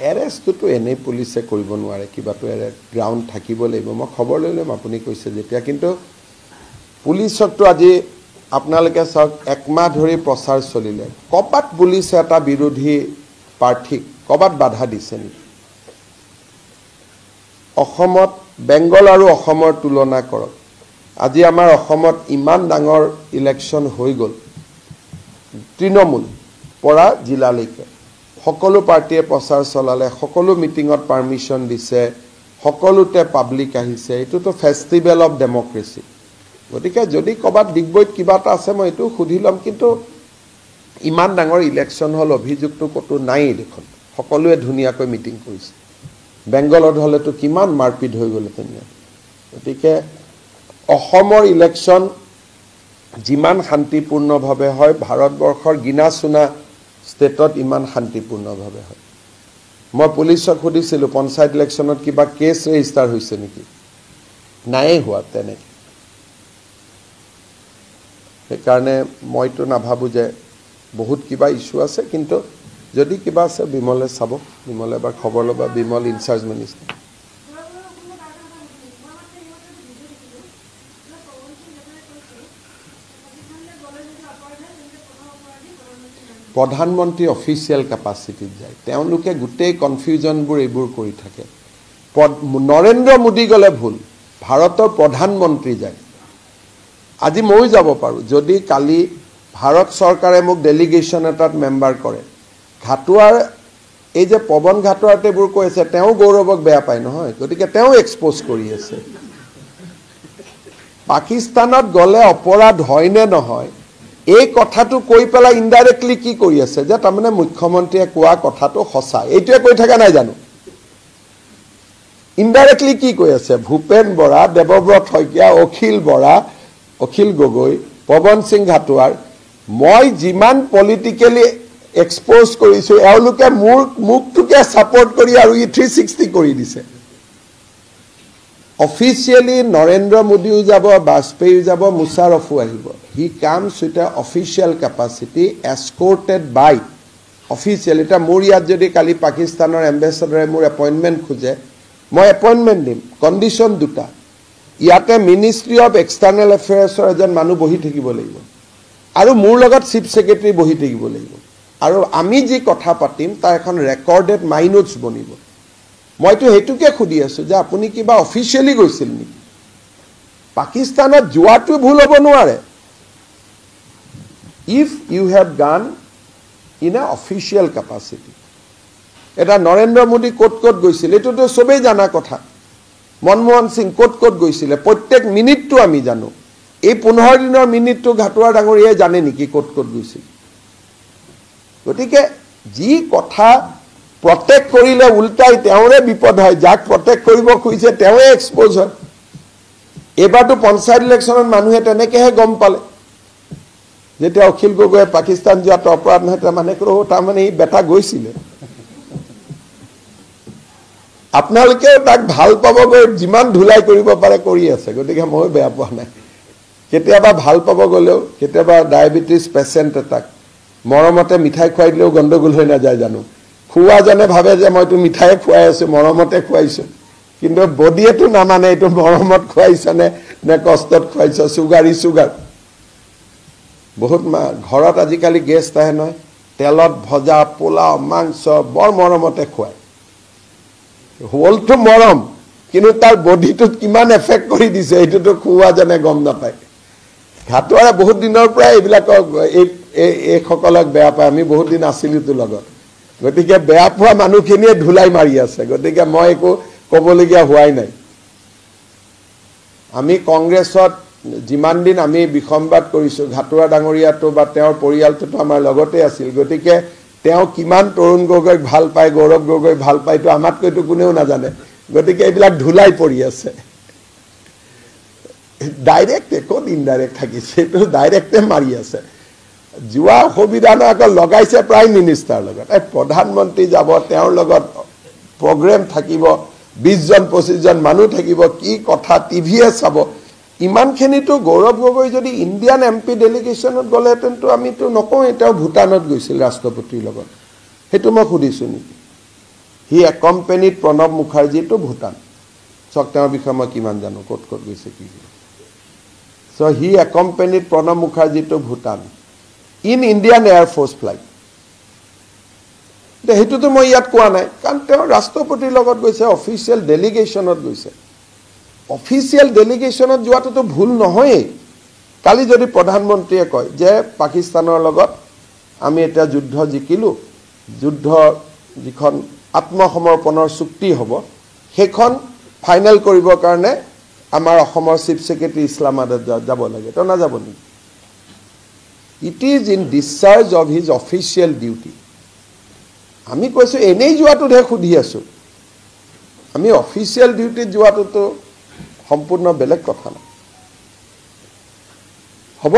এৰেষ্টটো এনেই পুলিচে কৰিব নোৱাৰে কিবাটো গ্ৰাউণ্ড থাকিব লাগিব মই খবৰ লৈ ল'ম আপুনি কৈছে যেতিয়া কিন্তু পুলিচকটো আজি আপোনালোকে চাওক একমাহ ধৰি প্ৰচাৰ চলিলে কবাত পুলিচে এটা বিৰোধী প্ৰাৰ্থীক কবাত বাধা দিছে নেকি অসমত বেংগল আৰু অসমৰ তুলনা কৰক আজি আমাৰ অসমত ইমান ডাঙৰ ইলেকশ্যন হৈ গ'ল তৃণমূল পৰা জিলালৈকে সকলো পাৰ্টিয়ে প্ৰচাৰ চলালে সকলো মিটিঙত পাৰমিশন দিছে সকলোতে পাব্লিক আহিছে এইটোতো ফেষ্টিভেল অফ ডেমক্ৰেসি গতিকে যদি কবাত দিগবৈত কিবা এটা আছে মই এইটো সুধি ল'ম কিন্তু ইমান ডাঙৰ ইলেকশ্যন হল অভিযোগটো কতো নাই দেখোন সকলোৱে ধুনীয়াকৈ মিটিং কৰিছে বেংগলত হলেতো কিমান মাৰপিট হৈ গ'ল তেনে গতিকে অসমৰ ইলেকশ্যন যিমান শান্তিপূৰ্ণভাৱে হয় ভাৰতবৰ্ষৰ গিনাচুনা ষ্টেটত ইমান শান্তিপূৰ্ণভাৱে হয় মই পুলিচক সুধিছিলো পঞ্চায়ত ইলেকশ্যনত কিবা কেছ ৰেজিষ্টাৰ হৈছে নেকি নাই হোৱা তেনে সেইকাৰণে মইতো নাভাবো যে বহুত কিবা ইস্যু আছে কিন্তু যদি কিবা আছে বিমলে চাব বিমলে এবাৰ খবৰ ল'বা বিমল ইনচাৰ্জ মিনিষ্টাৰ প্ৰধানমন্ত্ৰী অফিচিয়েল কেপাচিটিত যায় তেওঁলোকে গোটেই কনফিউজনবোৰ এইবোৰ কৰি থাকে নৰেন্দ্ৰ মোদী গলে ভুল ভাৰতৰ প্ৰধানমন্ত্ৰী যায় আজি মই যাব পাৰো যদি কালি ভাৰত চৰকাৰে মোক ডেলিগেশ্যন এটাত মেম্বাৰ কৰে ঘাটুৱাৰ এই যে পৱন ঘাটুৱাৰতেবোৰ কৈছে তেওঁ গৌৰৱক বেয়া পায় নহয় গতিকে তেওঁ এক্সপোজ কৰি আছে পাকিস্তানত গলে অপৰাধ হয় নে নহয় এই কথাটো কৈ পেলাই ইনডাইৰেক্টলি কি কৰি আছে যে তাৰমানে মুখ্যমন্ত্ৰীয়ে কোৱা কথাটো সঁচা এইটোৱে কৈ থকা নাই জানো ইনডাইৰেক্টলি কি কৈ আছে ভূপেন বৰা দেৱব্ৰত শইকীয়া অখিল বৰা অখিল গগৈ পৱন সিং ঘাটুৱাৰ মই যিমান পলিটিক্যালি এক্সপোজ কৰিছো এওঁলোকে মোৰ মুখটোকে সাপোৰ্ট কৰি আৰু 360 কৰি দিছে অফিচিয়ালি নৰেন্দ্ৰ মোদীও যাব বাজপেয়ীও যাব মুছাৰফো আহিব he comes with a official capacity escorted by official এটা মোৰ ইয়াত যদি কালি পাকিস্তানৰ এম্বেছাডৰে মোৰ এপইণ্টমেণ্ট খোজে মই এপইণ্টমেণ্ট দিম কণ্ডিশ্যন দুটা ইয়াতে মিনিষ্ট্ৰী অফ এক্সটাৰ্নেল এফেয়াৰ্ছৰ এজন মানুহ বহি থাকিব লাগিব আৰু মোৰ লগত চিফ সেক্ৰেটাৰী বহি থাকিব লাগিব আৰু আমি যি কথা পাতিম তাৰ এখন ৰেকৰ্ডেড মাইনোটছ বনিব মইতো হেতুকে খুদি আছো যে আপুনি কিবা অফিচিয়ালি গৈছিল নেকি পাকিস্তানত যোৱাটো ভুল হ'ব নোৱাৰে ইফ ইউ হেভ গান ইন এ অফিচিয়েল কেপাচিটি এটা নৰেন্দ্ৰ মোদী ক'ত গৈছিল এইটোতো সবেই জানা কথা মনমোহন সিং ক'ত গৈছিলে প্ৰত্যেক মিনিটটো আমি জানো এই 15 দিনৰ মিনিটটো ঘাটুৱাৰ ডাঙৰীয়ে জানে নেকি ক'ত গৈছিল গতিকে যি কথা প্ৰটেক্ট কৰিলে উল্টাই তেওঁৰে বিপদ হয় যাক প্ৰটেক্ট কৰিব খুজিছে তেওঁৱে এক্সপোজ হয় এবাৰটো পঞ্চায়ত ইলেকশ্যনত মানুহে তেনেকেহে গম পালে যেতিয়া অখিল গগৈয়ে পাকিস্তান যোৱাটো অপৰাধ নহয় তাৰমানে ই বেটা গৈছিলে আপোনালোকে তাক ভাল পাবগৈ যিমান ধুলাই কৰিব পাৰে কৰি আছে গতিকে মই বেয়া পোৱা নাই কেতিয়াবা ভাল পাব গলেও কেতিয়াবা ডায়াবেটিস পেশেন্ট এটাক মৰমতে মিঠাই খুৱাই দিলেও গণ্ডগোল হৈ নাযায় জানো খুৱা জানে ভাবে যে মইতো মিঠাই খুৱাই আছো মৰমতে খুৱাইছো কিন্তু বডিয়েটো নামানে এইটো মৰমত খুৱাইছনে নে কষ্টত খুৱাইছ সুগাৰ বহুত ঘৰত আজিকালি গেষ্ট আহে নহয় তেলত ভজা পোলাও মাংস বৰ মৰমতে খুৱায় হলটো মৰম কিন্তু তাৰ বডিটোত কিমান এফেক্ট কৰি দিছে এইটোতো খুওৱা যেনে গম নাপায় ঘাটুৱাৰে বহুত দিনৰ পৰা এইবিলাকক এইসকলক বেয়া পায় আমি বহুত দিন আছিলোতো লগত গতিকে বেয়া পোৱা মানুহখিনিয়ে ধুলাই মাৰি আছে গতিকে মই একো ক'বলগীয়া হোৱাই নাই আমি কংগ্ৰেছত যিমান দিন আমি বিসম্বাদ কৰিছোঁ ঘাটুৱা ডাঙৰীয়াটো বা তেওঁৰ পৰিয়ালটোতো আমাৰ লগতে আছিল গতিকে তেওঁ কিমান তৰুণ গগৈক ভাল পায় গৌৰৱ গগৈ ভাল পায়তো আমাতকৈতো কোনেও নাজানে গতিকে এইবিলাক ধুলাই পৰি আছে ডাইৰেক্ট একো ইনডাইৰেক্ট থাকিছে এইটো ডাইৰেক্টে মাৰি আছে যোৱা অসুবিধা আকৌ লগাইছে প্ৰাইম মিনিষ্টাৰ লগত প্ৰধানমন্ত্ৰী যাব তেওঁৰ লগত প্ৰগ্ৰেম থাকিব 20 জন 25 জন মানুহ থাকিব কি কথা টিভিয়ে চাব ইমানখিনিতো গৌৰৱ গগৈ যদি ইণ্ডিয়ান এমপি ডেলিগেশ্যনত গ'লেহেঁতেনতো আমিতো নকওঁ তেওঁ ভূটানত গৈছিল ৰাষ্ট্ৰপতিৰ লগত সেইটো মই সুধিছোঁ নেকি হি একম্পেনিড প্ৰণৱ মুখাৰ্জী টু ভূটান চাওক তেওঁৰ বিষয়ে মই কিমান জানো ক'ত ক'ত গৈছে কি চ' he accompanied Pranab Mukherjee to Bhutan in Indian air force flight সেইটোতো মই ইয়াত কোৱা নাই কাৰণ তেওঁ ৰাষ্ট্ৰপতিৰ লগত গৈছে অফিচিয়েল ডেলিগেশ্যনত গৈছে অফিচিয়েল ডেলিগেশ্যনত যোৱাটোতো ভুল নহয়েই কালি যদি প্ৰধানমন্ত্ৰীয়ে কয় যে পাকিস্তানৰ লগত আমি এতিয়া যুদ্ধ জিকিলোঁ যুদ্ধ যিখন আত্মসমৰ্পণৰ চুক্তি হ'ব সেইখন ফাইনেল কৰিবৰ কাৰণে আমাৰ অসমৰ চিফ ছেক্ৰেটাৰী ইছলামাবাদত যাব লাগে তো নাযাব নেকি it is in discharge of his official duty আমি কৈছোঁ এনেই যোৱাটোহে সুধি আছোঁ আমি অফিচিয়েল ডিউটিত যোৱাটোতো সম্পূৰ্ণ বেলেগ কথা নাই হ'ব